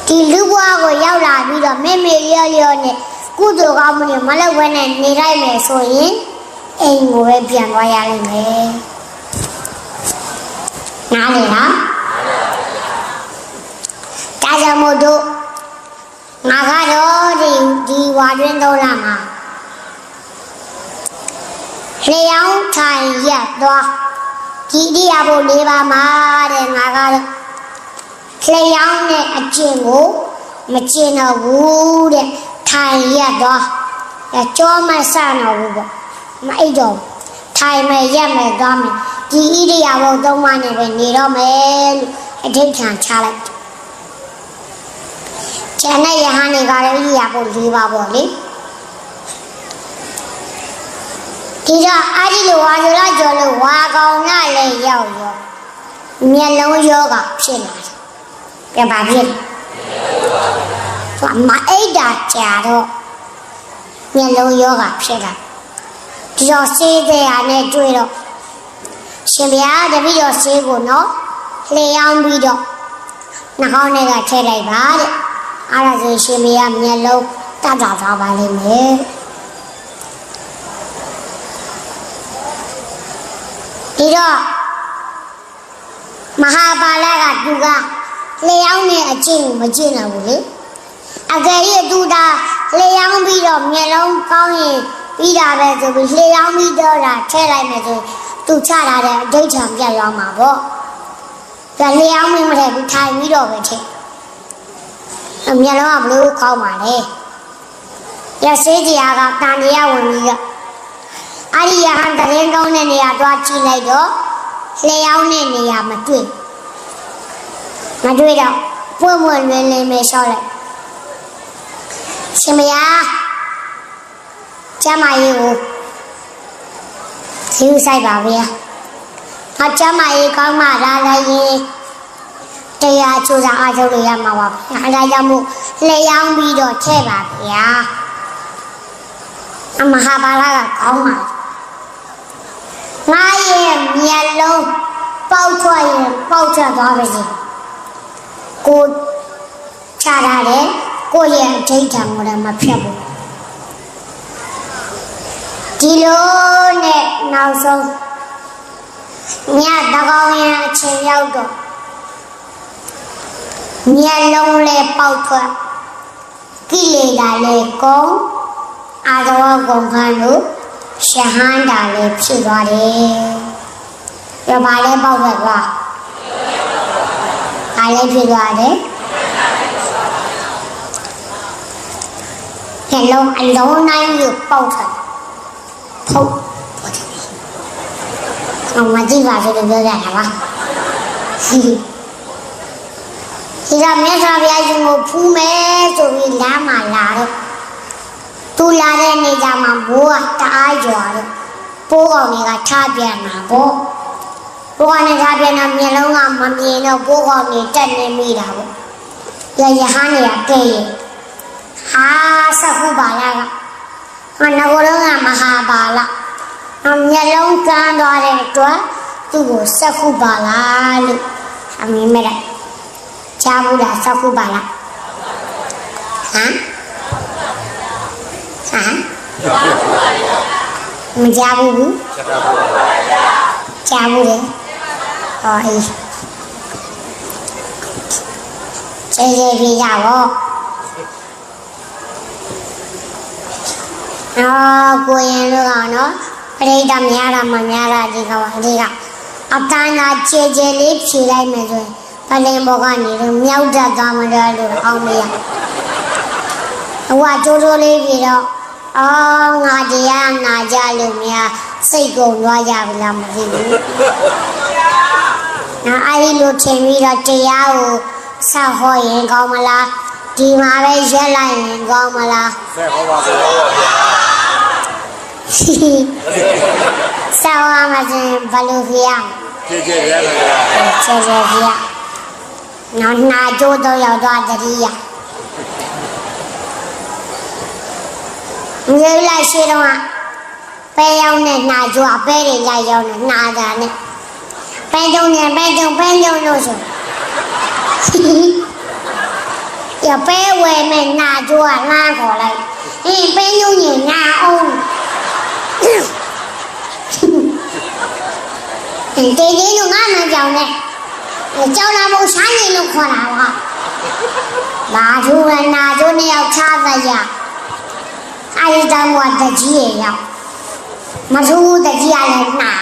ဒီလူဘွားကိုရောက်လာပြီးတော့မေမေလျော့လျော့နဲ့ကုသိုလ်ကောင်းမှုတွေမလုပ်ဘဲနဲ့နေလိုက်မယ်ဆိုရင်အိမ်ကိုပဲပြန်သွားရလိမ့်မယ်နားလေလားဒါကြောင့်မို့တို့ငါကတော့ဒီဝါတွင်3လမှာလျောင်းထိုင်ရက်သွားဒီတရားဖို့၄ပါးမှာတဲ့ငါကတော့လျောင်းတဲ့အကျင့်ကိုမကျင့်တော့ဘူးတဲ့ထိုင်ရက်သွားကြောမဆန်တော့ဘူးပေါ့မအိတ်တော့ထိုင်မယ်ရက်မယ်သွားမယ်ဒီဣရိယာပု3ပါးနဲ့ပဲနေတော့မယ်လို့အဓိဋ္ဌာန်ချလိုက်ကျန်တဲ့ယဟန်တွေကလည်းဣရိယာပု4ပါးပေါ့လေဒီတော့အဲ့ဒီလိုဝါဆိုတော့ကျော်လို့ဝါကောင်ကလည်းရောက်ရောမျက်လုံးယောဂဖြစ်လာတယ်။ပြန်ပါဖြစ်။သူမအိတ်တာကြာတော့မျက်လုံးယောဂဖြစ်လာ။ဒီတော့ဆေးတရားနဲ့တွေ့တော့ရှင်ဗျာတပည့်တော်ဆေးကိုနော်လျှောင်းပြီးတော့နှာခေါင်းထဲကထည့်လိုက်ပါတဲ့။အဲ့ဒါဆိုရှင်ဗျာမျက်လုံးတတ်တာသွားပါလိမ့်မယ်။ဒီတော့မဟာပါဠိကသူကလျှောင်းနေအကျင့်မကျင့်တော့ဘူးလေအကယ်၍သူဒါလျှောင်းပြီးတော့မျက်လုံးကောင်းရင်ပြီးတာပဲဆိုပြီးလျှောင်းပြီးတော့တာထည့်လိုက်မယ်ဆိုသူချတာတဲ့အဋ္ဌံပြတ်ရောက်မှာပေါ့ဒါလျှောင်းပြီးမထည့်ဘူးထိုင်ပြီးတော့ပဲထည့်မျက်လုံးကဘလို့ကောင်းပါလေရစေးကြီးကတန်တရားဝင်ပြီးတော့အဲ့ဒီယဟန်တရင်ကောင်းတဲ့နေရာသွားကြည့်လိုက်တော့လျှောင်းတဲ့နေရာမတွေ့တော့ပွင့်ပွင့်လင်းလင်းပဲရှောက်လိုက် ရှင်မယားကျမကြီးကိုယူဆိုင်ပါဗျာဟာကျမကြီးကောင်းမှလာလိုက်ရင်တရားချိုးစားအားထုတ်လို့ရမှာပါဗျာအဲဒါကြောင့်မို့လျှောင်းပြီးတော့ထည့်ပါဗျာအမဟာဘာလကကောင်းပါငါရဲ့မျက်လုံးပေါက်ထွက်ရင်ပေါက်ထွက်သွားပါစေကိုချရတယ်ကိုရဲ့အထိတ်ထံကိုလည်းမဖြတ်ဘူးဒီလိုနဲ့နောက်ဆုံးညတကောင်ရအချိန်ရောက်တော့မျက်လုံးလေးပေါက်ထွက်ကိလေသာလေးကုန်အာသဝကုန်ခန်းတို့ရှဟန္တာလေးဖြစ်သွားတယ်။ပြပါလေးပေါက်ထွက်သွား။အားလေးဖြစ်သွားတယ်။မျက်လုံးအလုံးတိုင်းကိုပေါက်ထွက်။ဖုတ်။မကြည့်ပါဘူးလို့ပြောကြတာပါ။ဒီကမြတ်စွာဘုရားရှင်ကိုဖူးမယ်ဆိုပြီးလမ်းမှာလာတော့သူလာတဲ့နေကြမှာမိုးကတအားရွာတော့ပိုးကောင်တွေကထားပြန်တာပေါ့ပိုးကောင်တွေထားပြန်တော့မျက်လုံးကမမြင်တော့ပိုးကောင်တွေတက်နေမိတာပေါ့ရရဟန်းတွေကကဲရင်ဟာစခုပါလာကငါငကိုယ်လုံးကမဟာပါလာမျက်လုံးကန်းသွားတဲ့အတွက်သူ့ကိုစခုပါလာလို့အမင်းမဲ့တယ်ချာဘူးလားစခုပါလားဟမ်မကြဘူးကြားဘူးလေဟောအေးကျေးဇူးပြရပါကိုရင်တို့ကနော်ပရိသတ်များတာမများတာဒီကအတန်းသာကျေလေးဖြေလိုက်မယ်ဆိုရင်ပလင်ဘောကနေတော့မြောက်တတ်သွားမှလည်းလို့အောင်းမရဟိုကကျိုးကျိုးလေးပြီးတော့ငါတရားနာကြလို့များစိတ်ကုန်သွားကြပြီလားမသိဘူး။နော်အဲ့ဒီလိုထင်ပြီးတော့တရားကိုဆောက်ဟောရင်ကောင်းမလားဒီမှာပဲရက်လိုက်ရင်ကောင်းမလားဆက်ဟောပါစေဆောက်ရမှာဆိုရင်ဘယ်လိုဖြစ်ရမလဲကျေရပါကျေရနော်နာကျိုးတော့ရောက်သွားတတိယငယ်လိုက်ရှိတော့ပဲရောက်နဲ့နာကြွားပဲတွေလိုက်ရောက်နဲ့နာတာနဲ့ပဲကြုံနဲ့ပဲကြုံလို့ဆိုရပဲဝဲမဲ့နာကြွားလမ်းခေါ်လိုက်အေးပဲကြုံရင်နာအောင်တေးကြီးကငါမကြောင်နဲ့ကြောင်လာမို့ရှားနေလို့ခေါ်တာပါဘာသူကနာကြိုးနှစ်ယောက်ချသရအဲ့ဒီတော့ကတကြီးရဲ့ရောက်မထူးတကြီးရလည်းနာ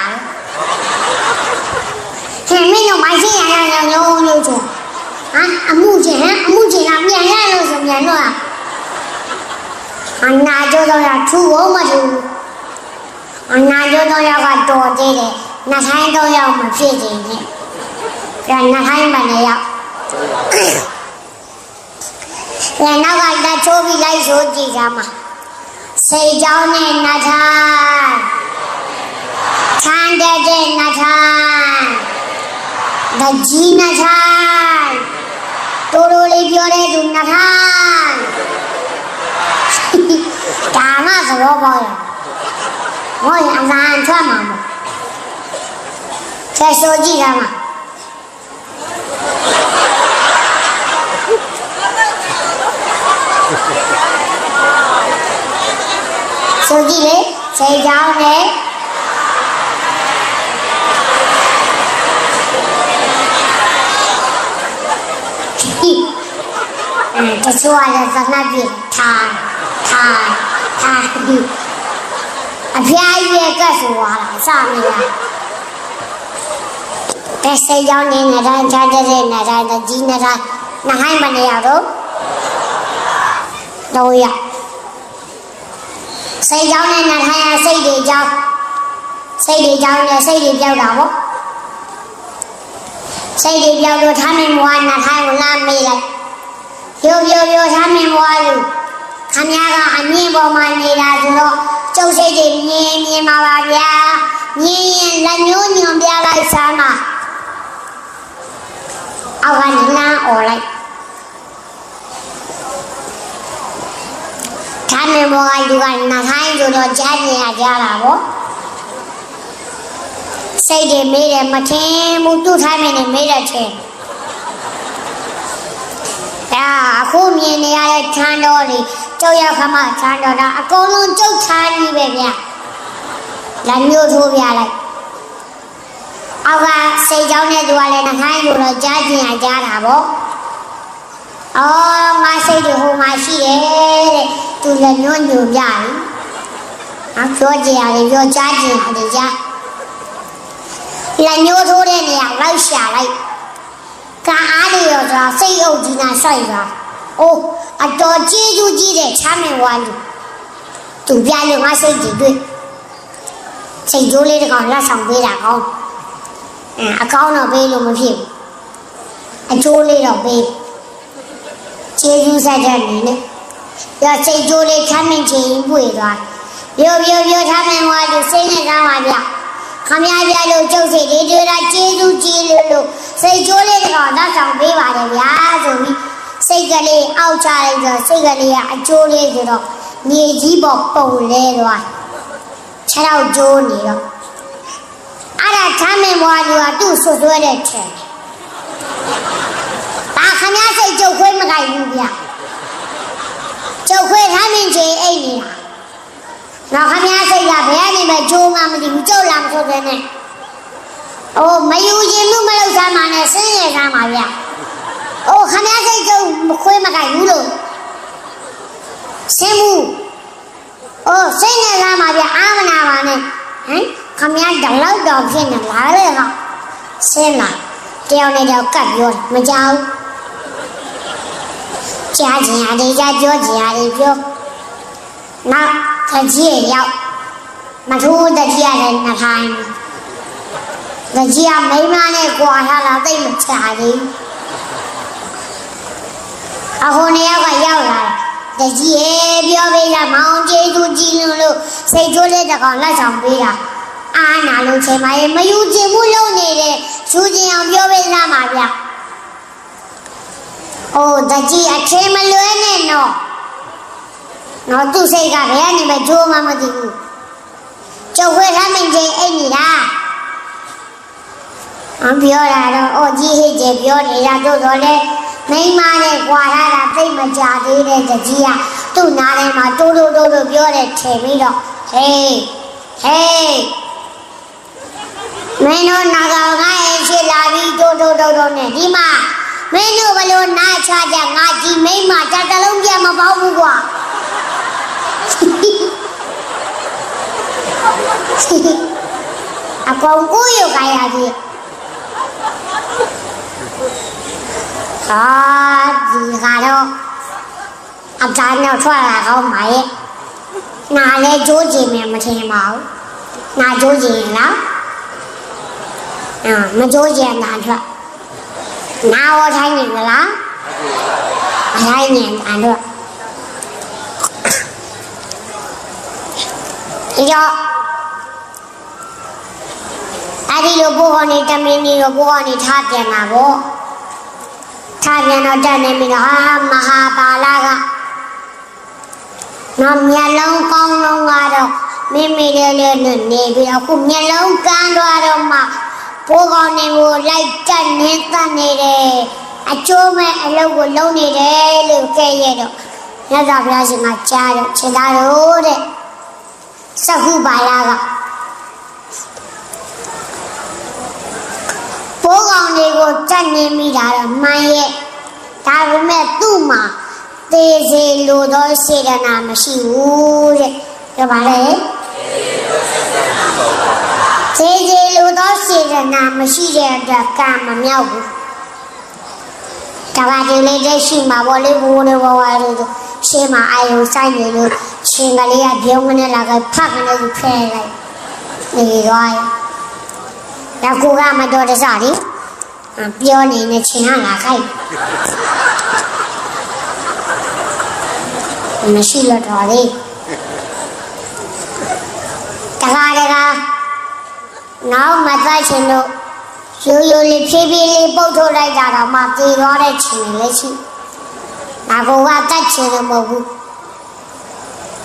ခင်မင်းတို့မရှိရအောင်ညုံချွန်ဟာအမှုချင်းလာပြန်ရလို့ဆိုပြန်တော့အနာကျတော့ရထူးဖို့မထူးအနာကျတော့ရကတော်သေးတယ်နှစ်ထိုင်းတော့ရောက်မဖြစ်သေးနဲ့ပြန်နှစ်ထိုင်းမှလည်းရောက်ပြန်နောက်ကတချိုးပြီးလိုက်ဆိုကြည့်ကြမှာစိတ်ကြောင်းနဲ့နှထိုင်းထမ်းတဲ့နှထိုင်းတကြီးနှထိုင်းတိုးလေးပြောတဲ့သူနှထိုင်းဒါမှသဘောပေါက်ရမောရင်အမှန်ထွက်မှာမို့ဆက်ဆိုကြည့်ကြမှာဆိုကြည့်လေစိတ်ကြောင်းနဲ့တချို့ကလည်းသနပ်ပြထားအဖျားကြီးရဲ့ကတ်ဆိုသွားတာစမရတဲ့စိတ်ကြောင်းနဲ့နဲ့တိုင်းချားတဲ့နဲ့တိုင်းတကြီးနဲ့တိုင်းနှဟိုင်းမနေရတော့ရစိတ်ကြောင်းနဲ့နှထိုင်းရစိတ်တွေကြောင်းနဲ့စိတ်တွေပြောက်တာပေါ့စိတ်တွေပြောက်လို့ထားမင်းဘွားနှထိုင်းကိုလာမေးလိုက်ရိုးထားမင်းဘွားလို့ ခမရကအမြင့်ပေါ်မှာနေတာဆိုတော့ကျုပ်စိတ်တွေမြင်ပါပါဗျာမြင်ရင်လက်ညှိုးညွန်ပြလိုက်စမ်းပါအောက်ကနေလမ်းអော်လိုက်ထားမမောကလူကနှခိုင်းဆိုတော့ကြားနေရကြတာပေါ့စိတ်တွေမေးတယ်မထင်ဘူးသူ့ထားမင်းနဲ့မေးတယ်ထင်အခုမြင်နေရတဲ့ချမ်းတော်တွေကျုပ်ရောက်ခမချမ်းတော်တာအကုန်လုံးကျုပ်ချမ်းကြီးပဲဗျလက်မျိုးထိုးပြလိုက်အောက်ကစိတ်ကြောင်းတဲ့သူကလည်းနှခိုင်းလို့တော့ကြားကျင်ရကြတာပေါ့ငါစိတ်တွေဟိုမှာရှိတယ်တဲ့သူလည်းညွှန်ညူပြတယ်ပြောကြရတယ်ပြောကြားကျင်ရတယ်ကြားလက်မျိုးထိုးတဲ့နေရာလိုက်ရှာလိုက်ကံအားတွေရောဆိုတာစိတ်အုပ်ကြီးနာစိုက်ပါအတော်ကျေးဇူးကြီးတဲ့ချမ်းမင်ဝါလူသူပြလို့ငါစိတ်ကြီးတွေ့စိတ်ကြိုးလေးတစ်ကောင်လက်ဆောင်ပေးတာကောင်းအကောင်းတော့ပေးလို့မဖြစ်ဘူးအကျိုးလေးတော့ပေးကျေးဇူးဆက်တဲ့အနေနဲ့ရောစိတ်ကြိုးလေးချမ်းမင်ချင်ပွေသွားပြောချမ်းမင်ဝါလူစိတ်နဲ့ကောင်းပါဗျခမရပြလို့ကျုပ်စိတ်တွေတွေ့တာကျေးဇူးကြီးလို့စိတ်ကြိုးလေးတစ်ကောင်လက်ဆောင်ပေးပါတယ်ဗျာဆိုပြီးစိတ်ကလေးအောက်ချလိုက်တော့စိတ်ကလေးကအကျိုးလေးဆိုတော့မြေကြီးပေါ်ပုံလဲသွားခြေထောက်ကျိုးနေတော့အဲ့ဒါချမ်းမင်ဘွားလူကသူ့ဆွဆွဲတဲ့ထင်ဒါခမစိတ်ကြုတ်ခွေးမကြိုက်ဘူးဗျကြုတ်ခွေးထားမင်းချေအိတ်နေတာတော့ခမစိတ်ကဘယ်ကနေမှကျိုးမှမသိဘူးကြုတ်လာမဆိုတဲ့နဲ့မယူရင်မှုမလုပ်စမ်းပါနဲ့ဆင်းရဲစမ်းပါဗျခမစိတ်ကြုတ်ခွေးမကြိုက်ဘူးလို့ဆင်းမှုစိတ်နဲ့စမ်းပါဗျအာမနာပါနဲ့ခမရတလောက်တော့ဖြစ်နေလားလေကဆင်းလာတယောက်နဲ့တယောက်ကပ်ပြောမကြောက်ကြားချင်ရတယ်ကြားပြောချင်ရတယ်ပြောနောက်တကြီးရောက်မထူးတကြီးရတယ်နှထိုင်းတကြီးကမိန်းမနဲ့ကြွာထားလာသိမချသေးအခုနှစ်ယောက်ကရောက်လာတကြီးပြောပေးတာမောင်ကျေးဇူးကြီးလို့စိတ်ထိုးလေးတကောင်လက်ဆောင်ပေးတာအာနာလို့ချိန်ပါရဲ့မယူချင်ဘူးလုံနေတယ်ယူချင်အောင်ပြောပေးသားပါဗျတကြီးအထင်မလွဲနဲ့နော်သူ့စိတ်ကဘယ်ကနေမှကြိုးမှမသိဘူးကျုပ်ခွေးထားမင်းချင်းအိတ်နေတာပြောတာတော့ကြီးဟိတ်ကျပြောနေတာတို့တော့လေမိန်းမနဲ့ကြွာထားတာသိမကြသေးတဲ့တကြီးကသူ့နားထဲမှာတိုးပြောတယ်ထင်ပြီးတော့ဟေးမင်းတို့နာကောင်ငါ့ရဲ့ရှိလာပြီးတိုးနဲ့ဒီမှာမင်းတို့ဘလို့နားချကြငါကြီးမိန်းမတတလုံးပြမပေါဘူးကွာအကောင်ကိုရကြရပြီဒီကတော့အတန်းတော့ထွက်လာကောင်းပါရဲ့နားလဲကြိုးကြည့်မယ်မထင်ပါဘူးနားကြိုးကြည့်လားမကြိုးကြည့်နားထွက်နားဝထိုင်းနေမလားမထိုင်းနေအန်တော့ဒီတော့အဲ့ဒီလိုဘိုးဟောနေတမင်းကြီးလိုဘိုးဟောနေထားပြန်တာပေါ့ထားပြန်တော့တက်နေပြီတော့မဟာပါဠကနော်မျက်လုံးကောင်းလုံးကတော့မိမိလေးလေးနဲ့နေပြီးတော့ခုမျက်လုံးကန်းသွားတော့မှဘိုးကောင်းနေကိုလိုက်တက်နေတတ်နေတယ်အကျိုးမဲ့အလုပ်ကိုလုပ်နေတယ်လို့ကြည့်ရတော့မြတ်စွာဘုရားရှင်ကကြားတော့ခြေသားတို့တဲ့စကုပါဠကဘိုးကောင်းတွေကိုတက်နေမိတာတော့မှန်ရဲ့ဒါပေမဲ့သူ့မှာသေစေလိုသောစေတနာမရှိဘူးတဲ့ပြောပါလေသေစေလိုသောစေတနာမရှိတဲ့အတွက်ကံမမြောက်ဘူးဒါပါဒီလေးတည်းရှိမှာပေါ့လေဘိုးလေးဘဝလေးတို့ရှေ့မှာအာယုံဆိုင်နေလို့ရှင်ကလေးကပြုံးကနေလာကဖတ်ကနေဖဲလိုက်နေရောဒါကူကမတော်တဆလေပြောနေတဲ့ချင်းဟာလာခိုက် မရှိလို့တော်သေးတခါတခါနောက်မသက်ချင်လို့ရိုးရိုးလေးဖြည်းဖြည်းလေးပုတ်ထုတ်လိုက်တာတော့မှပြေသွားတဲ့ချင်လေးရှိငါကတက်ချင်လို့မဟုတ်ဘူး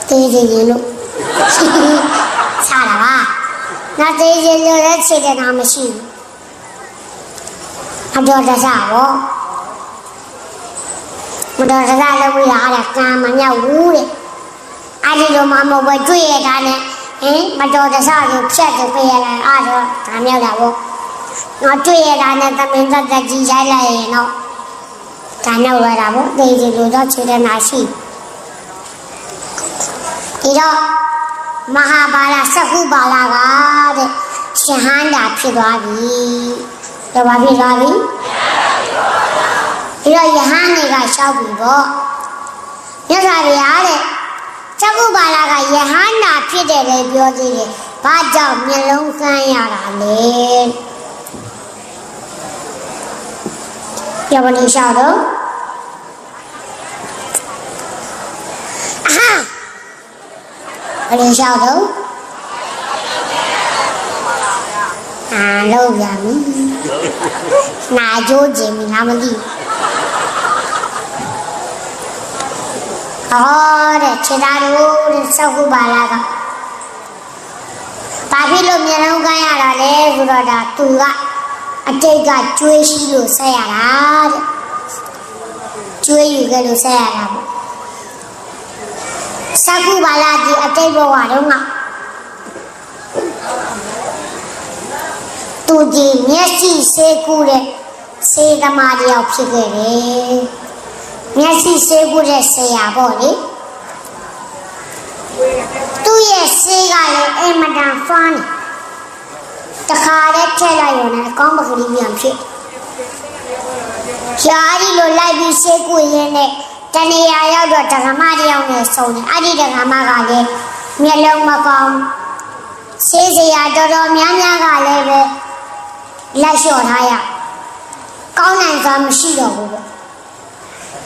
သေးသေးလို့ဆာလာပါနောက်သေးသေးလို့လည်းချစ်တဲ့နာမရှိဘူးအတော်တစားပေါ့မတော်တစားလို့ရတာကံမမြောက်ဘူးတဲ့အဲ့ဒီလိုမှမဟုတ်ဘူးတွေ့ရတာနဲ့မတော်တစားကိုဖြတ်ទៅပြရလိုက်အဲ့တော့ဒါမြောက်တာပေါ့ငါတွေ့ရတာနဲ့သမင်သက်သက်ကြီးရိုက်လိုက်ရင်တော့ဒါနောက်ရတာပေါ့သေးသေးလို့တော့ချစ်တဲ့နာရှိဒီတော့မဟာဘာလစက္ခုဘာလကတဲ့ရှင်ဟန္တာဖြစ်သွားပြီတော့ဘာဖြစ်သွားပြီဒီတော့ယဟန်တွေကရှောက်ပြီပေါ့မြတ်စွာဘုရားတဲ့စက္ခုဘာလကယဟန္တာဖြစ်တယ်လေပြောသေးတယ်ဘာကြောင့်မျက်လုံးကန်းရတာလဲပြောမလို့ရှောက်တော့ဘယ်လိုလျှောက်တော့လောက်ရမည်နာကြိုးကျင်ငါမသိဟောတဲ့ခြေသားတို့တဲ့စောက်ခုပါလာကဘာဖြစ်လို့မျက်လုံးကန်းရတာလဲဆိုတော့ဒါသူကအတိတ်ကကျွေးရှိလို့ဆက်ရတာတဲ့ကျွေးယူခဲ့လို့ဆက်ရတာပေါ့စက္ခုဘာလဒီအတိတ်ဘဝတုန်းကသူဒီမျက်စိစေးကူတဲ့စေသမားတယောက်ဖြစ်ခဲ့တယ်မျက်စိစေးကူတဲ့ဆရာပေါ့လေသူ့ရဲ့စေးကလည်းအမတန်ဖမ်းတခါတည်းထည့်လိုက်ရုံနဲ့ကောင်းပကလေးပြန်ဖြစ်ရှားဒီလိုလိုက်ပြီးစေးကူရင်းနဲ့တနေရာရောက်တော့ဒကမတယောက်နဲ့ဆုံတယ်အဲ့ဒီဒကမကလည်းမျက်လုံးမကောင်းစေးစရာတော်တော်များများကလည်းပဲလက်လျှော့ထားရကောင်းနိုင်စွာမရှိတော့ဘူးပေါ့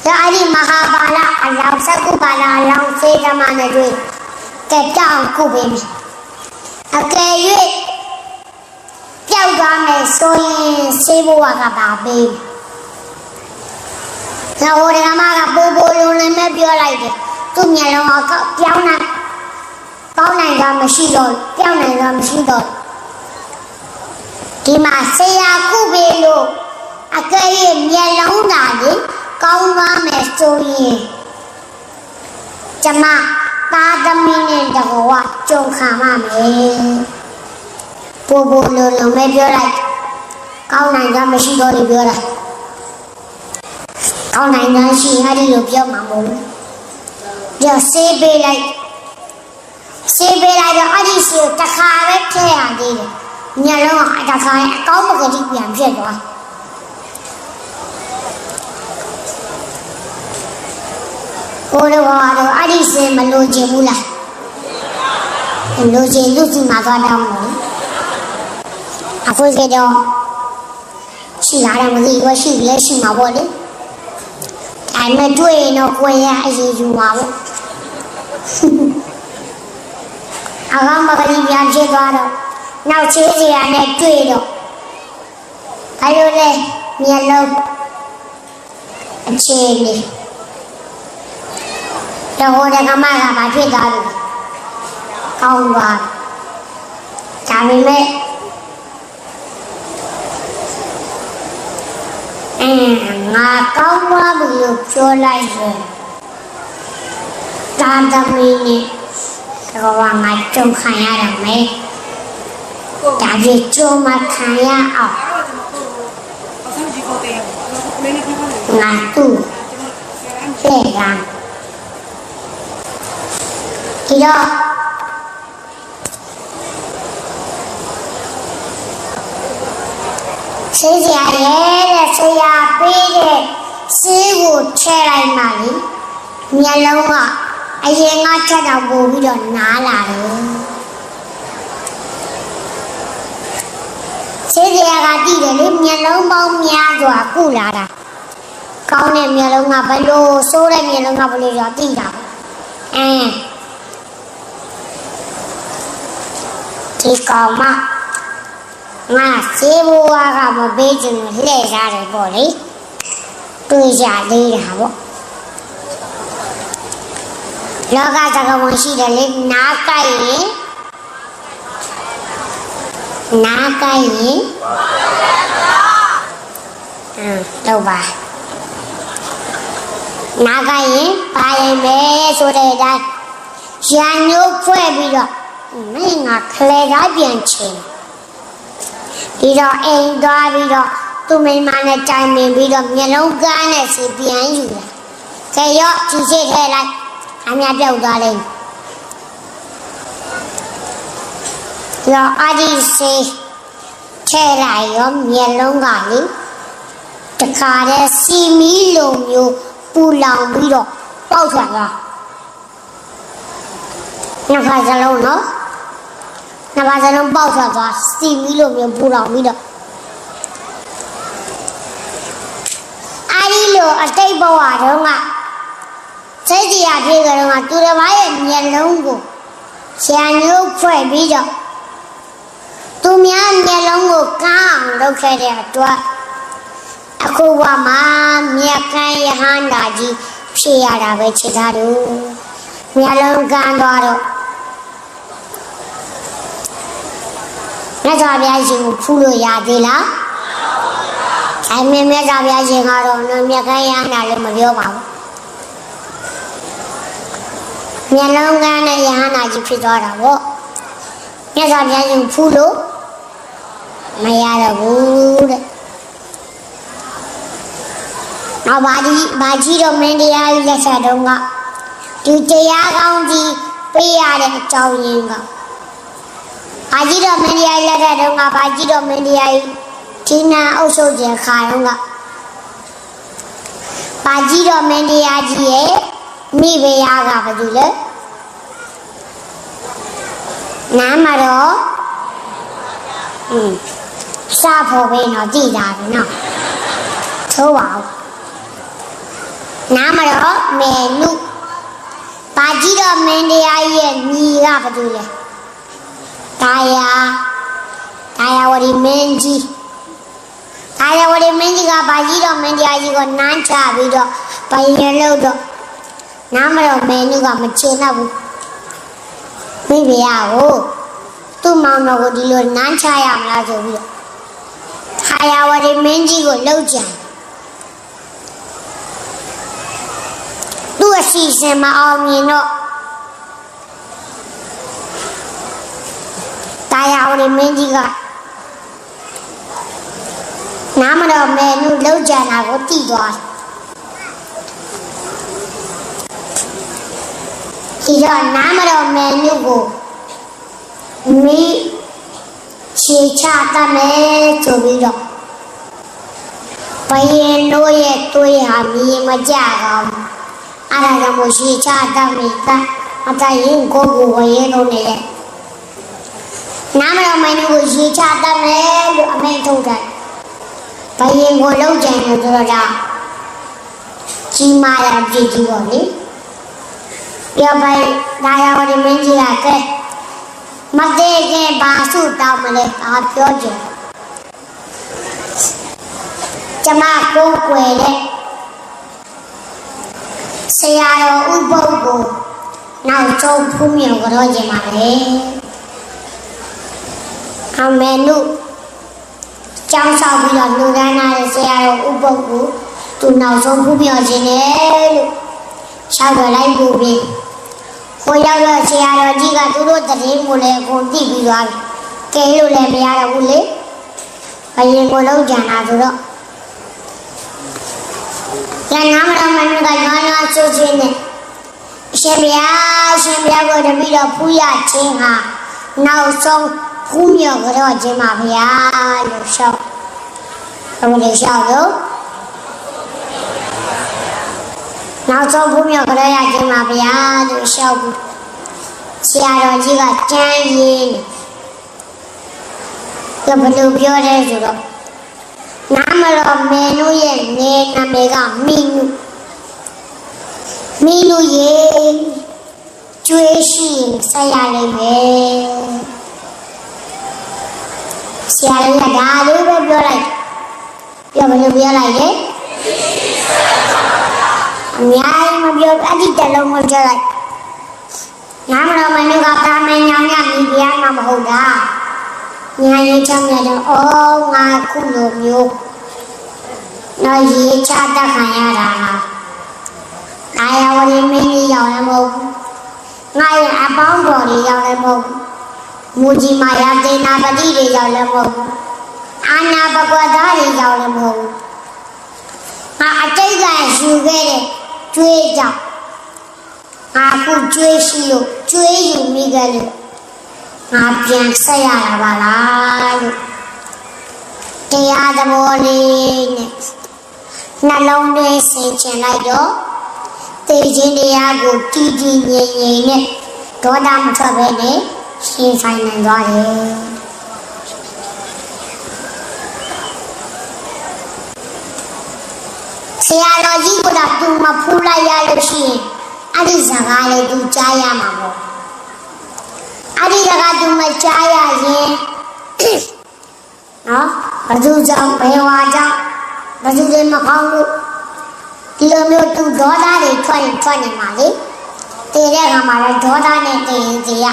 ဒါအဲ့ဒီမဟာဘာလအလောင်းစက္ခုဘာလအလောင်းစေးသမားနဲ့တွေ့ကဲတောင်းခုပေးမယ်အကယ်၍ပျောက်သွားမယ်ဆိုရင်စေးဘဝကပါပေးnow orang ramai kan boleh nak biar lagi tu nyala mak kau nak mesti dol, kau nak mesti dol. Di masa aku belu, aku ini nyala lagi kau nak mesti cuma pada minit dah kuat jom kama me. Boleh nak biar lagi kau nak mesti dol biar lagi. ကောင်းနိုင်တာရှိအဲ့ဒီလိုပြောမှာမဟုတ်ဘူးပြောဆေးပေးလိုက်တော့အဲ့ဒီဆေးတစ်ခါပဲထည့်ရသေးတယ်ညလုံးကတစ်ခါအကောင်းပကတိပြန်ဖြစ်သွားဘိုးတော်ကတော့အဲ့ဒီဆေးမလို့ချင်ဘူးလားလို့ချင်လူစီမှာသွားတောင်းတယ်အခုကတော့ရှိလာတယ်မသိဘူးရှိလဲရှိမှာပေါ့လေအဲ့မတွေ့တော့ကိုရအရေးယူပါဘူးအကောင်မကလေးပြန်ဖြစ်သွားတော့နောက်ချေးစရာနဲ့တွေ့တော့အဲ့လိုလေမျက်လုံးအခြေအနေတော့ဟိုတကမကဘာဖြစ်သွားလဲကောင်းပါဒါပေမဲ့ငါကောင်းသွားပြီလို့ပြောလိုက်ရင်တာသမီးနဲ့တော့ငါကြုံခံရတာမယ်ဒါပြေကြုံမခံရအောင်ငါသူ့တဲ့ကဒီတော့ဆေးစရာရဲ့တဲ့ဆရာပေးတဲ့ဆေးကိုထည့်လိုက်မှလေမျက်လုံးကအရင်ကချက်တော့ပို့ပြီးတော့နားလာတယ်ဆေးစရာကတည်တယ်လေမျက်လုံးပေါင်းများစွာကုလာတာကောင်းတဲ့မျက်လုံးကဘယ်လိုဆိုးတဲ့မျက်လုံးကဘယ်လိုရောတည်တာ ဒီကောင်မငါစေဘွားကမပေးချင်လို့လှည့်ထားတယ်ပေါ့လေတွေ့ကြသေးတာပေါ့လောကသကဝန်ရှိတယ်လေနားကြိုက်ရင်တော့ပါနားကြိုက်ရင်ပါရင်ပဲဆိုတဲ့အတိုင်းရန်ညိုးဖွဲ့ပြီးတော့မင်းငါခလဲသားပြန်ချင်ဒီတော့အိမ်သွားပြီးတော့သူ့မိန်းမနဲ့တိုင်ပင်ပြီးတော့မျက်လုံးကန်းနဲ့စီပြန်ယူလာကဲရော့ကြည့်စစ်ထဲလိုက်အမြပြောက်သွားလိမ့်ရော့အဒီစီထဲလိုက်ရောမျက်လုံးကလေတခါတည်းစီမီလိုမျိုးပူလောင်ပြီးတော့ပေါက်ထွက်သွားနှစ်ခါစလုံးနော်နှစ်ခါစလုံးပေါက်ထွက်သွားစီမီလိုမျိုးပူလောင်ပြီးတော့အဲဒီလိုအတိတ်ဘဝတုန်းကစိတ်တရားဖြစ်ကြတော့သူတစ်ပါးရဲ့မျက်လုံးကိုရန်ညိုးဖွဲ့ပြီးတော့သူများမျက်လုံးကိုကန်းအောင်လုပ်ခဲ့တဲ့အတွက်အခုဘဝမှာမြတ်ကန်းယဟန္တာကြီးဖြစ်ရတာပဲချစ်သားတို့မျက်လုံးကန်းသွားတော့မြတ်စွာဘုရားရှင်ကိုဖူးလို့ရသေးလားမြတ်စွာဘုရားရှင်ကတော့မြတ်ကန်းယဟန္တာလည်းမပြောပါဘူးမျက်လုံးကန်းနဲ့ယဟန္တာကြီးဖြစ်သွားတာပေါ့မြတ်စွာဘုရားရှင်ဖူးလို့မရတော့ဘူးတဲ့နောက်ဘာကြီးတော့မင်းတရားကြီးလက်ဆက်တုန်းကဒီတရားကောင်းကြီးပေးရတဲ့အကြောင်းရင်းကဘာကြီးတော့မင်းတရားကြီးလက်ဆက်တုန်းကဘာကြီးတော့မင်းတရားကြီးဒီနာအုပ်ချုပ်ခြင်းခါတုန်းကဘာကြီးတော့မင်းတရားကြီးရဲ့မိဖုရားကဘာလို့လဲနားမှာတော့စားဖို့ပဲတော့ကြည်တာပဲနော်သိုးပါဦးနားမှာတော့မေနုဘာကြီးတော့မင်းတရားရဲ့ညီကဘာလို့လဲဒါယာဝရီမင်းကြီးကဘာကြီးတော့မင်းတရားကြီးကိုနန်းချပြီးတော့ဘယင်လို့တော့နားမှာတော့မေနုကမချင်တော့ဘူးမိဖုရားကိုသူ့မောင်တော်ကိုဒီလိုနန်းချရမလားဆိုပြီးတော့ဒါယာဝရီမင်းကြီးကိုလှုပ်ကြံသူ့အစီအစဉ်မအောင်မြင်တော့ဒါယာဝရီမင်းကြီးကနားမတော်မယ်နုလှုပ်ကြံတာကိုတိသွားဒီတော့နားမတော်မယ်နုကိုမိချေချတတ်မယ်ဆိုပြီးတော့ဘယင်တို့ရဲ့တွေးဟာမြင်မကြကောင်းအဲ့ဒါကြောင့်မို့ချေချတတ်မိအတရင်ကိုဘယင်တို့နဲ့နားမတော်မယ်နုကိုချေချတတ်မယ်လို့အမိန့်ထုတ်တယ်ဘယင်ကိုလောက်ကြံတယ်ဆိုတော့ကြီးမားတဲ့ပြည်ကြီးပေါ့လေပြောပိုင်ဒါယာဝတီမင်းကြီးကကဲမသေးခင်ဘာစုတောင်းမလဲအားပြောကြကျမကိုယ်ွယ်တဲ့ဆရာတော်ဥပုပ်ကိုနောက်ဆုံးဖူးမြုံကြောခြင်းပါလေအမေနုကျောင်းဆောင်ပြီးတော့လူကန်းလာတဲ့ဆရာတော်ဥပုပ်ကိုသူနောက်ဆုံးဖူးမြုံခြင်းနဲ့လို့ရှောက်တော်လိုက်ပို့ပြီးဟိုရောက်တော့ဆရာတော်ကြီးကသူတို့တရင်ကိုလည်းကိုတိပြီးသွားပြီကဲလို့လည်းမရတော့ဘူးလေဘယင်ကိုလုံးကြံတာဆိုတော့ရနာမတော်မနုကနွားနွားချိုးချင်းနဲ့ရှင်ဘုရားကိုတပည့်တော်ဖူးရခြင်းဟာနောက်ဆုံးဖူးမြော်ကြောခြင်းပါဗျာလို့ရှောက်ဘယ်လိုရှောက်လို့နောက်ဆုံးဖူးမြော်ကြောရခြင်းပါဗျာလို့ရှောက်ဘူးဆရာတော်ကြီးကကြမ်းရင်းကဘယ်လိုပြောလဲဆိုတော့နာမတော်မေနုရဲ့နေနာမည်ကမီနုရေ ကျွေးရှိဆက်ရလိမ့်မယ်ဆရာလေးကဒါလေးပဲပြောလိုက်ပြောဘယ်လိုပြောလိုက်လဲအများကြီးမပြောအဲ့ဒီတလုံးမပြောလိုက်နာမတော်မင်းကတာမင်းညောင်ညမိပြားမှာမဟုတ်တာညာရေးချမ်းရတော့အော်ငါခုလိုမျိုးတော့ရေးချတတ်ခံရတာအာယဝရီမင်းကြီးရောက်လည်းမဟုတ်ဘူးငါရဲ့အပေါင်းတော်တွေရောက်လည်းမဟုတ်ဘူးမူကြီးမာယာဒေနာပတိတွေရောက်လည်းမဟုတ်ဘူးအာနာပကွာသားတွေရောက်လည်းမဟုတ်ဘူးငါအတိတ်ကယူခဲ့တဲ့ကျွေးကြောင့်ငါခုကျွေးရှိလို့ကျွေးယူမိကြလို့ငါပြန်ဆက်ရတာပါလားလို့တရားသဘောလေးနဲ့နှလုံးသွင်းဆင်ခြင်လိုက်တော့သိခြင်းတရားကိုတည်တည်ငြိမ်ငြိမ်နဲ့ဒေါသမထွက်ပဲနဲ့ရှင်းဆိုင်နိုင်သွားတယ်ဆရာတော်ကြီးကသူမဖူးလိုက်ရလို့ရှိရင်အဲ့ဒီစကားလေးသူကြားရမှာပေါ့အဲ့ဒီစကားသူမကြားရရင်နော်ဘယ်သူကြောင့်ဘယ်ဝါကြောင့်ဘယ်သူတွေမကောင်းလို့ဒီလိုမျိုးသူဒေါသတွေထွက်နေမှာလေတည်တဲ့အခါမှာလည်းဒေါသနဲ့တည်ရင်တည်ရ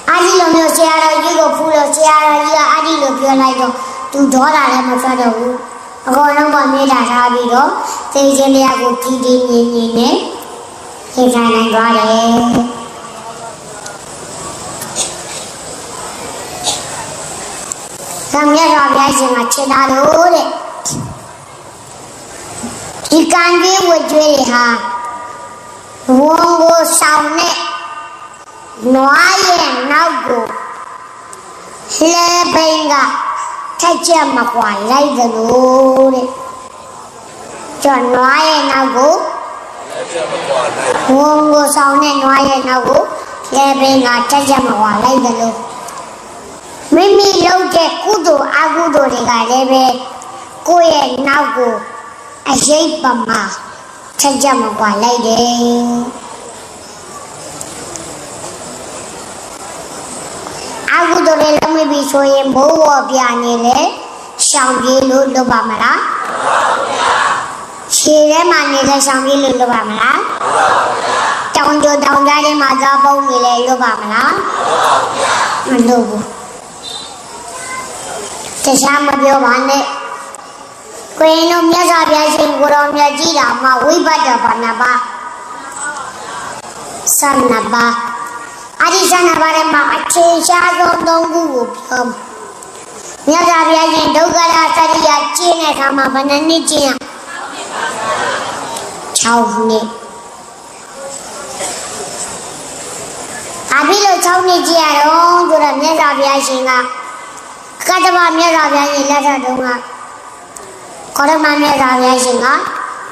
အဲ့ဒီလိုမျိုးဆရာတော်ကြီးကိုဖူးလို့ဆရာတော်ကြီးကအဲ့ဒီလိုပြောလိုက်တော့သူဒေါသလည်းမထွက်တော့ဘူးအကုန်လုံးကမေတ္တာထားပြီးတော့သိခြင်းတရားကိုတည်တည်ငြိမ်ငြိမ်နဲ့သိနိုင်သွားတယ်သမယတော်ဘုရားရှင်ကခြေသားလို့တဲ့ဒီကံကြီးဝကြွေးတွေဟာဝန်ကိုဆောင်နဲ့နွားရဲ့နောက်ကိုလှဲပိန်ကထက်ချက်မကွာလိုက်သလိုတဲ့ကျော်နွားရဲ့နောက်ကိုဝန်ကိုဆောင်နဲ့နွားရဲ့နောက်ကိုလှဲပိန်ကထက်ချက်မကွာလိုက်သလိုမိမိလုပ်တဲ့ကုသိုလ်အကုသိုလ်တွေကလည်းပဲကိုယ့်ရဲ့နောက်ကိုအရေးပမာထက်ချက်မကွာလိုက်တယ်အကုသိုလ်တွေလုံးမိပြီဆိုရင်ဘိုးဝပြနေလေရှောင်ပြေးလို့လုပ်ပါမလားခြေထဲမှာနေလေရှောင်ပြေးလို့လုပ်ပါမလားတောင်ကြတောင်ကြားထဲမှာသွားပုံးနေလေလုပ်ပါမလားမလုပ်ဘူးတရားမပြောပါနဲ့ကိုရင်တို့မြတ်စွာဘုရားရှင်ကိုတော်မြတ်ကြီးတာမှာဝိဘတ်တော်ဘာနာပါဆန္နပါအဒီဆန္နပါထဲမှာအခြေရှားဆုံး၃ခုကိုပြောမြတ်စွာဘုရားရှင်ဒုက္ခရသရိယာကျင့်တဲ့အခါမှာဘယ်နှစ်ကျင့်ရ6နှစ်အဘိလို့6နှစ်ကျင့်ရတော့ဆိုတော့မြတ်စွာဘုရားရှင်ကကတ္တဗမြတ်စွာဘုရားရှင်လက်ထက်တုန်းကခေါရမမြတ်စွာဘုရားရှင်က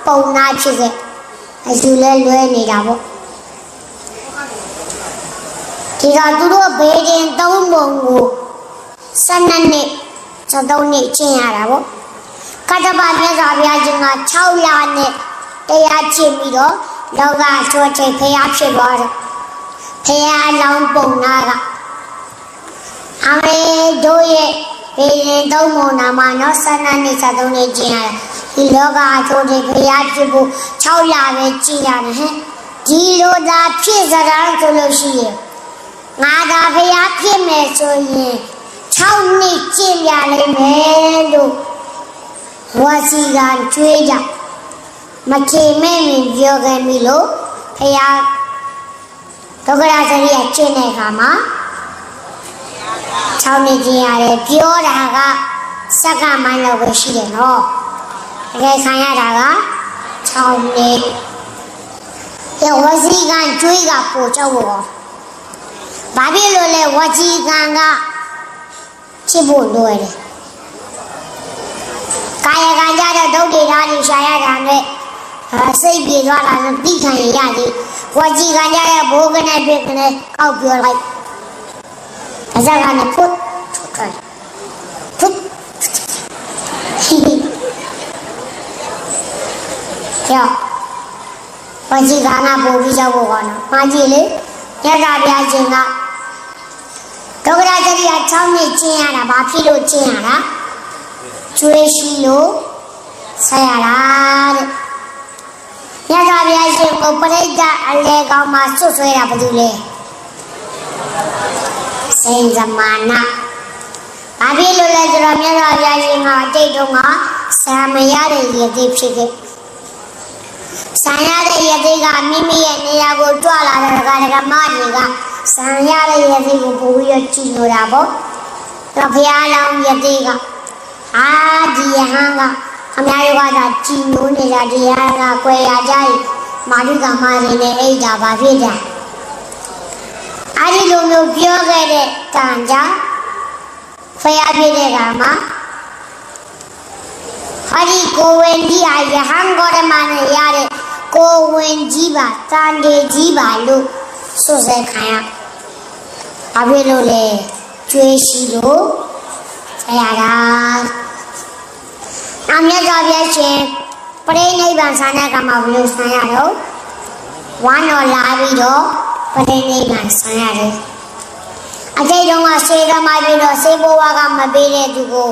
ပုံနာဖြစ်ခဲ့အယူလဲလွဲနေတာပေါ့ဒီကသူတို့ဘေးတင်၃ပုံကို12နှစ်73နှစ်ကျင့်ရတာပေါ့ကတ္တဗမြတ်စွာဘုရားရှင်က6လနဲ့တရားကျင့်ပြီးတော့လောကဆိုတဲ့ဖရာဖြစ်သွားတယ်ဖရာလောင်းပုံနာကအမေတို့ရဲ့ဘေးရင်သုံးပုံနာမှာနော်12နှစ်73နှစ်ကျင့်ရတယ်ဒီလောကဆိုတဲ့ဖရာဖြစ်ဖို့6လပဲကျင့်ရတယ်ဟဲ့ဒီလိုသာဖြစ်စတာဆိုလို့ရှိရင်ငါသာဖရာဖြစ်မယ်ဆိုရင်6နှစ်ကျင့်ရလိမ့်မယ်လို့ဝါစီကကျွေးကြမခေမဲ့မြင်ပြောခဲ့ပြီလို့ဖရာဒုက္ခရသရိယာကျင့်တဲ့အခါမှာ6နှစ်ကျင့်ရတယ်ပြောတာကစက္ကန့်ပိုင်းလောက်ပဲရှိတယ်နော်တကယ်ခံရတာက6နှစ်ဝစီကံကျွေးကပို့ကြောက်ဘောဘာဖြစ်လို့လဲဝစီကံကချစ်ဖို့လွယ်တယ်ကာယကံကြတဲ့ဒုက္ခိထားနေရှာရတာနဲ့စိတ်ပြေသွားတာနဲ့တိခံရရတယ်ဝစီကံကြတဲ့ဘိုးကနေပြစ်ကနေကောက်ပြောလိုက်အစကနေဖုတ်ထွက်ဖုတ်ကြောက်ဝစီကံကပို့ပြီးကြောက်ဖို့ကောနော်မှာကြည့်လေ ရတာပြခြင်းကဒုက္ခရတရိယာ6နှစ်ကျင့်ရတာဘာဖြစ်လို့ကျင့်ရတာကျွေးရှိလို့ဆက်ရတာတဲ့ရတာပြခြင်းကိုပရိသတ်အလေကောင်မှာဆွဆွဲတာဘာလို့လဲစိန်ဇမာနာဘာဖြစ်လို့လဲဆိုတော့မြတ်စွာဘုရားရှင်ကအတိတ်တုန်းကဆံမရတဲ့ရည်သေးဖြစ်ခဲ့ဆံရတဲ့ရည်သေးကမိမိရဲ့နေရာကိုတွားလာတဲ့ဒကာမတွေကဆံရတဲ့ရည်သေးကိုပို့ပြီးတော့ကြည့်လို့တာပေါ့တော့ဘုရားလောင်းရည်သေးကဒီယဟန်ကအများကြီးကသာကြည်နိုးနေတာဒီယဟန်ကကွယ်ရကြ၏မာဓိကမတွေနဲ့အိတ်တာဘာဖြစ်တာအဲဒီလိုမျိုးပြောခဲ့တဲ့ကံကြောင့်ဖယားဖြစ်တဲ့ကမှာဟာဒီကိုဝင်ကြီးဟာယဟန်ဂေါတမနဲ့ရတဲ့ကိုဝင်ကြီးပါတန်တေကြီးပါလို့ဆိုစဲခံရဘာဖြစ်လို့လဲကျွေးရှိလို့ဆရာတာအမြတ်စွာဘုရားရှင်ပရိနိဗ္ဗာန်ဆန္ဒကမှာဘယ်လိုဆံရတော့ဝမ်းတော်လာပြီးတော့ပရိနိဗ္ဗာန်ဆံရတယ်အတိတ်တုန်းကစေကမှပြီးတော့စေဘဝကမပေးတဲ့သူကို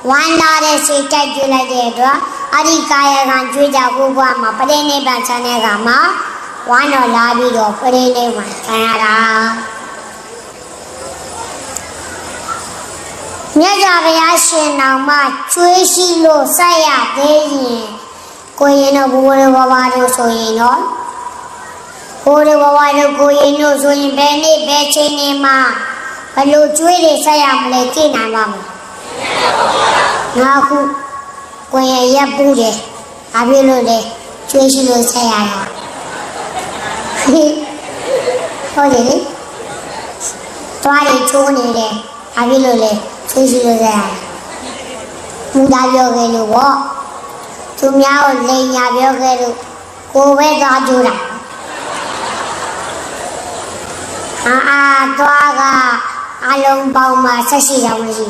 ဝမ်းသာတဲ့စိတ်တိုက်ကျွေးလိုက်တဲ့အတွက်အဒီကာယကံကျွေးကြဖို့ဘဝမှာပရိနိဗ္ဗာန်ဆံတဲ့ကမှာဝမ်းတော်လာပြီးတော့ပရိနိဗ္ဗာန်ဆံရတာမြတ်စွာဘုရားရှင်တော်မှာကျွေးရှိလို့ဆက်ရသေးရင်ကိုရင်တို့ဘဝတို့ဆိုရင်တော့ဘဝတို့ကိုရင်တို့ဆိုရင်ဘယ်နေ့ဘယ်ချိန်နေမှာဘယ်လိုကျွေးတွေဆက်ရမလဲသိနိုင်ပါမလားငါခုကိုရင်ရက်ပူးတယ်ဘာဖြစ်လို့လဲကျွေးရှိလို့ဆက်ရတာဟုတ်တယ်လေတွားတွေချိုးနေတယ်ဘာဖြစ်လို့လဲကျွေးရှိလို့ဆက်ရတာမူသားပြောခဲ့လို့ပေါ့သူများကိုလိန်ညာပြောခဲ့လို့ကိုပဲသွားကြိုးတာသွားကအလုံးပေါင်းမှာ18ရောင်မရှိ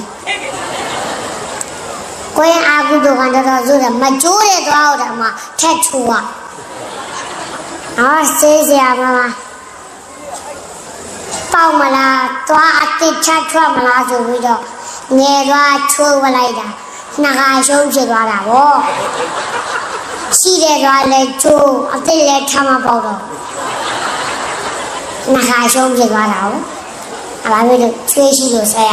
ကိုရင်အာကုတို့ကတော့ဆိုတယ်မကျိုးတဲ့သွားတော့မှထက်ချိုးဆေးစရာမလားပေါက်မလားသွားအတိတ်ချထွက်မလားဆိုပြီးတော့ငယ်သွားချိုးလိုက်တာနှခါရှုံးဖြစ်သွားတာဗောရှိတဲ့သွားလဲချိုးအတိတ်လဲထမပေါက်တော့နှခါရှုံးဖြစ်သွားတာဗောဘာဖြစ်လို့ချွေးရှိလို့ဆက်ရ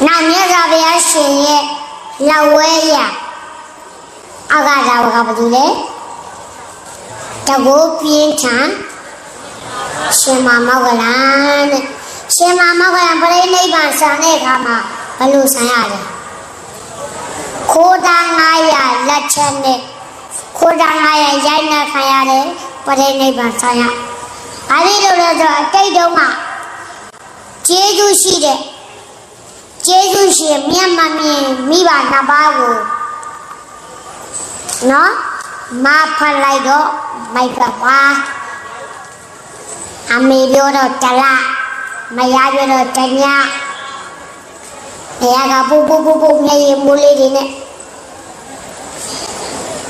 နောက်မြတ်စွာဘုရားရှင်ရဲ့လက်ဝဲရအဂါဒါဝကဘာလို့လဲတကူပြင်းထန်ရှင်မမောကလန်တဲ့ရှင်မမောကလန်ပရိနိဗ္ဗာန်ဆံတဲ့အခါမှာဘယ်လိုဆံရလဲခိုးတာ900လက်ချက်နဲ့ခိုးတာ900ရိုက်နှက်ခံရတယ်ပရိနိဗ္ဗာန်ဆံရအဲဒီလိုလဲဆိုအတိတ်တုန်းကကျေးဇူးရှိတဲ့ကျေးဇူးရှင်မြတ်မမြင်မိဘနှစ်ပါးကိုနော်မဖတ်လိုက်တော့မိုက်ကပါအမေပြောတော့တလားမရပြောတော့တညဘုရားကပူမျက်ရည်မိုးလေးတွေနဲ့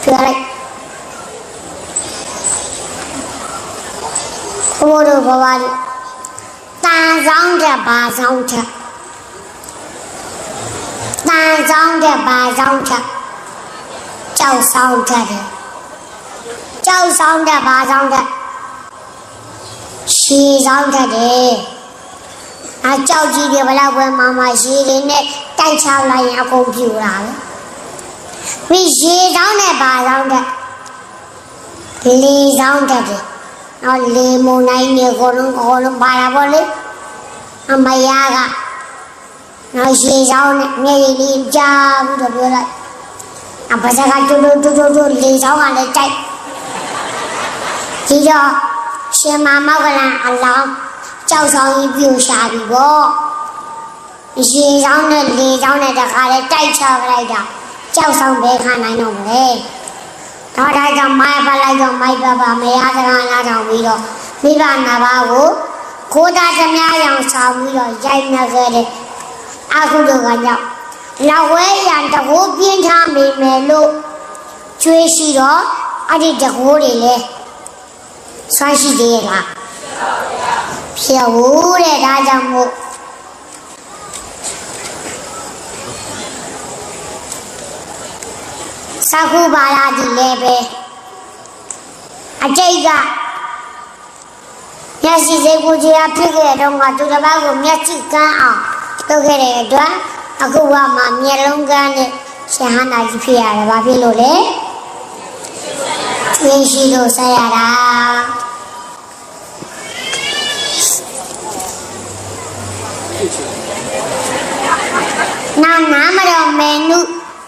ပြောလိုက်ဘိုးတို့ဘဝတို့တန်ဆောင်တဲ့ဘာဆောင်ချက်တန်ဆောင်တဲ့ဘာဆောင်ချက်ကြောက်ဆောင်ချက်ကြောက်ဆောင်တဲ့ဘာဆောင်ချက်ရှည်ဆောင်ချက်တယ်ကြောက်ကြီးတွေဘလောက်ပဲရှည်တွေနဲ့တိုက်ချလိုက်ရင်အကုန်ပြူလာတယ်ပြီးရှည်ဆောင်တဲ့ဘာဆောင်ချက်လေဆောင်ချက်တယ်နော်လေမုန်တိုင်းတွေအကုန်လုံးပါလာပေါ့လေအမယားကနော်ရှည်ဆောင်နဲ့ငယ်လေးကြားပြီးတော့ပြောလိုက်အပစကတူလေဆောင်ကလည်းတိုက်ဒီတော့ရှင်မမောကလန်အလောင်းကြောက်ဆောင်ကြီးပြူရှာပြီပေါ့ရေဆောင်နဲ့လေဆောင်နဲ့တခါလဲတိုက်ချလိုက်တာကြောက်ဆောင်ပဲခံနိုင်တော့မလဲတော့ဒါကြောင့်မိုက်ပါလိုက်တော့မိုက်ပါမရစကားနားထောင်ပြီးတော့မိဘနှစ်ပါးကိုခိုးတာသမားရောင်ဆောင်ပြီးတော့ရိုက်နှက်ခဲ့တဲ့အခုတို့ကကြောင့်လောက်ဝဲရန်တကူပြင်းထားမိမယ်လို့ကျွေးရှိတော့အဲ့ဒီတကူတွေလဲ ဆွမ်းရှိသေးလားဖြစ်ဘူးတဲ့ဒါကြောင့်မို့သက္ခုပါဠိဒီလည်းပဲအကျိတ်ကမျက်စိစိတ်ကိုကြီးအဖြစ်ခဲ့တဲ့တော့ကသူတစ်ပါးကိုမျက်စိကန်းအောင်လုပ်ခဲ့တဲ့အတွက်အခုကမှမျက်လုံးကန်းနဲ့ရှင်ဟန္တာကြီးဖြစ်ရတယ်ဘာဖြစ်လို့လဲကျွေးရှိလို့ဆက်ရတာနာမတော်မေနု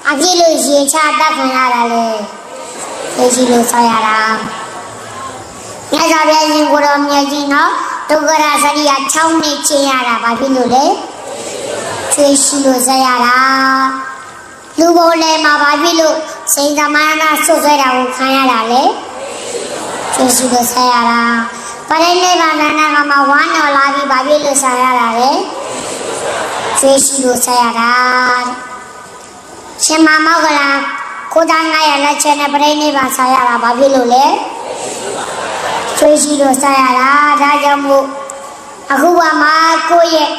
အဖြစ်လို့ရေချတတ်ခံရတာလေကျွေးရှိလို့ဆက်ရတာမြတ်စွာဘုရားရှင်ကိုတော်မြတ်ကြီးနော်ဒုက္ခရစရိယ6နှစ်ကျင့်ရတာဘာဖြစ်လို့လဲကျွေးရှိလို့ဆက်ရတာလူဘုံလည်းမှာဘာဖြစ်လို့စိန်သမဏဆွဆွဲတာကိုခံရတာလေကျွေးရှိလို့ဆက်ရတာပရိနိဗ္ဗာန်ကမှဝမ်းတော်လာပြီးဘာဖြစ်လို့ဆက်ရတာလဲကျွေးရှိလို့ဆက်ရတာရှင်မမောကလာကိုသား900လက်ချက်နဲ့ပရိနိဗ္ဗာန်ဆက်ရတာဘာဖြစ်လို့လဲကျွေးရှိလို့ဆက်ရတာဒါကြောင့်မို့အခုကမှကိုယ့်ရဲ့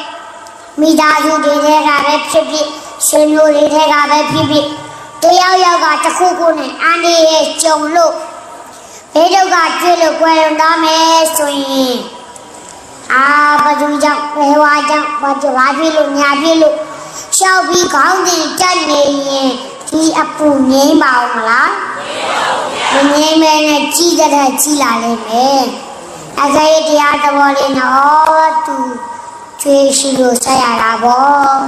မိသားစုတွေကပဲဖြစ်ဖြစ်ရှင်မျိုးတွေကပဲဖြစ်ဖြစ်တယောက်ယောက်ကတစ်ခုခုနဲ့အန္တရာယ်ကြုံလို့ဘေးဒုက္ခတွေ့လို့ကြွယ်လွန်သွားမယ်ဆိုရင်ဘာသူကြောင့်ဘယ်ဝါကြောင့်ဘာဖြစ်လို့ညာဖြစ်လို့ရှောက်ပြီးခေါင်းစဉ်တက်နေရင်ဒီအပူငိမ့်ပါဦးမလားမငိမ့်မဲနဲ့ကြီးတဲ့ကြီးလာလိမ့်မယ်အကယ်တရားသဘောလေးနော်သူကျွေးရှိလို့ဆက်ရတာပေါ့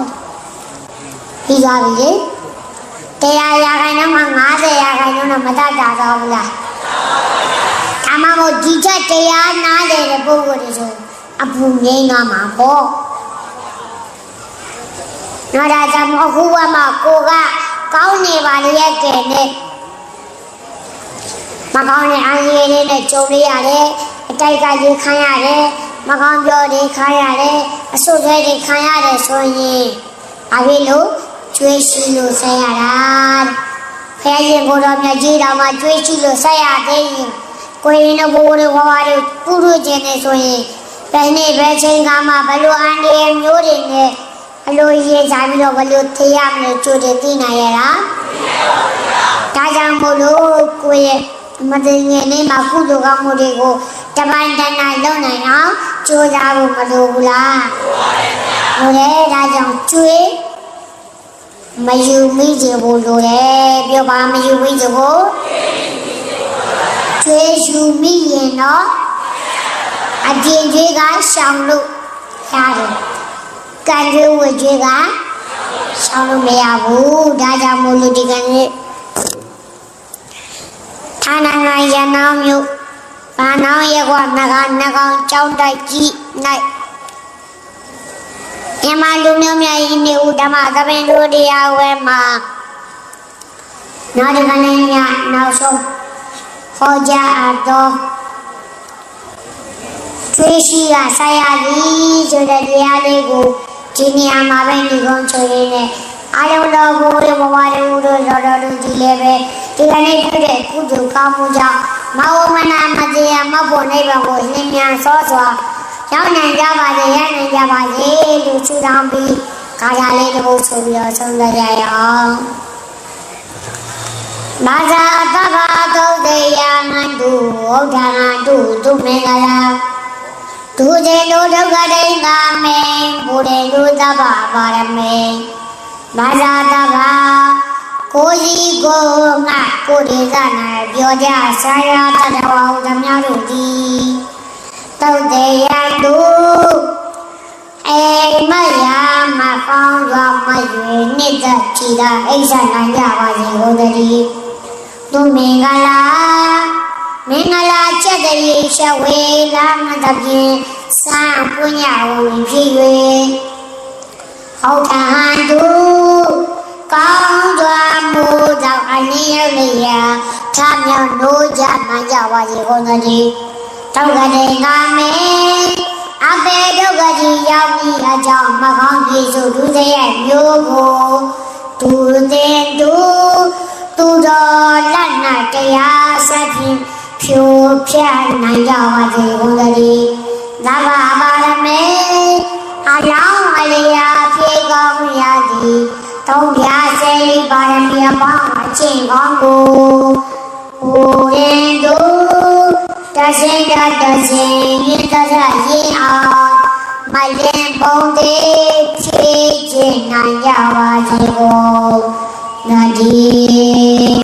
ပြီးသွားပြီလေတရားရာခိုင်နှုန်းမှာ90ရာခိုင်နှုန်းတော့မတတ်တာတော့ဘူးလားဒါမှမဟုတ်ဒီချက်တရားနားတယ်တဲ့ပုဂ္ဂိုလ်တွေဆိုအပူငိမ့်သွားမှာပေါ့နော်ဒါကြောင့်အခုကမှကိုကကောင်းနေပါလေရဲ့ကဲနဲ့မကောင်းတဲ့အရေးလေးနဲ့ကြုံရရတယ်အတိုက်ကကြီးခံရတယ်မကောင်းပြောတွေခံရတယ်အဆုတ်တွေခံရတယ်ဆိုရင်ဘာဖြစ်လို့ကျွေးရှိလို့ဆက်ရတာဖခင်ရှင်ကိုတော်မြတ်ကြီးတော်မှာကျွေးရှိလို့ဆက်ရသေးရင်ကိုရင်တို့ဘိုးတို့ဘွားတို့ပုရုခြင်းနေဆိုရင်ဘယ်နေ့ပဲချိန်ကမှဘလို့အန်ဒီရဲ့မျိုးတွေနဲ့အလိုရေးစားပြီးတော့ဘလို့ထေးရမလို့ကြိုတင်သိနိုင်ရတာဒါကြောင့်မို့လို့ကိုရဲ့မတည်ငြိမ်နေမှာကုသိုလ်ကောင်းမှုတွေကိုတပိုင်းတန်းလုပ်နိုင်အောင်ကြိုးစားဖို့မလိုဘူးလားလိုတယ်ဒါကြောင့်ကျွေးမယူမိကြဘူးလိုတယ်ပြောပါမယူမိကြဘူးကျွေးယူမိရင်တော့အကျင့်ကျွေးကရှောင်လို့ရတယ်ကံကျွေးဝကျွေးကရှောင်လို့မရဘူးဒါကြောင့်မို့လို့ဒီကနေ့ဌာနငါရနောင်းမျိုးဘာနောင်းရဲ့ကွာနှကောင်ကြောင်းတိုက်ကြီးနိုင်မြန်မာလူမျိုးများဤနေဦးဓမ္မသဘင်တို့တရားဝဲမှာနောက်ဒီကနေ့ညနောက်ဆုံးဟောကြားအပ်သောသွေးရှိကဆက်ရသည်ဆိုတဲ့တရားလေးကိုဒီနေရာမှာပဲဒီကုန်းချွေရင်းနဲ့အာယုတော်ကိုဘဝတို့တော်တို့ဒီလည်းပဲဒီကနေ့ဖြစ်တဲ့ကုသိုလ်ကောင်းမှုကြောင့်မဝမနာမတရားမဖို့နိဗ္ဗာန်ကိုလင်းမြန်စောစွာရောက်နိုင်ကြပါစေရနိုင်ကြပါစေလို့ဆုတောင်းပြီးခါရလေးတစ်ပုဒ်ဆိုပြီးတော့ဆုံးသက်ကြရအောင်ဘာသာတဘာသုတ်တရားနန္တုဝဋ္ဌာဏတုသူမင်္ဂလာဒုဇေနုဒုက္ခဒိဋ္ဌာမေဘုရေနုသဗ္ဗပါရမေဘာသာတဘာကိုကြီးကိုငါကိုဒေသ၌ပြောကြဆရာတတဝဟုသမျှတို့သည်သုတ်တရားတုအိမယာမကောင်းစွာမရွေနိစ္စချီတာအိဆာနိုင်ကြပါစေဘုဒ္ဓရီသူမင်္ဂလာချက်တရေရှဝေလာမတဖြင့်စံပုညဝံဖြစ်၍ဟုတ်တဟန်တုကောင်းစွာမှုကြောင့်အနည်းရောက်လျာသာမြောက်နိုးကြနိုင်ကြပါစေဘုဒ္ဓရီတောက်ကလေးငါမေအပေဒုက္ခကြီးရောက်ပြီးအကြောင်းမကောင်းပြည်စုဒုစရိုက်မျိုးကိုသူတင်သူတော်လက်နာတရားစဖြင့်ဖြ ဖြိုဖျက်နိုင်ကြပါစေကုန်သတည်းသဗ္ဗပါရမေအလောင်းအလျာဖြေကောင်းရသည်သုံးပြစေလီပါရမီအပေါင်းအကျင့်ကောင်းကိုကိုရင်တို့တရှိတတရှိမြတ်တရရင်အောင်မလင်ပုံသေးဖြည့်ခြင်းနိုင်ကြပါစေကုန်သတည်း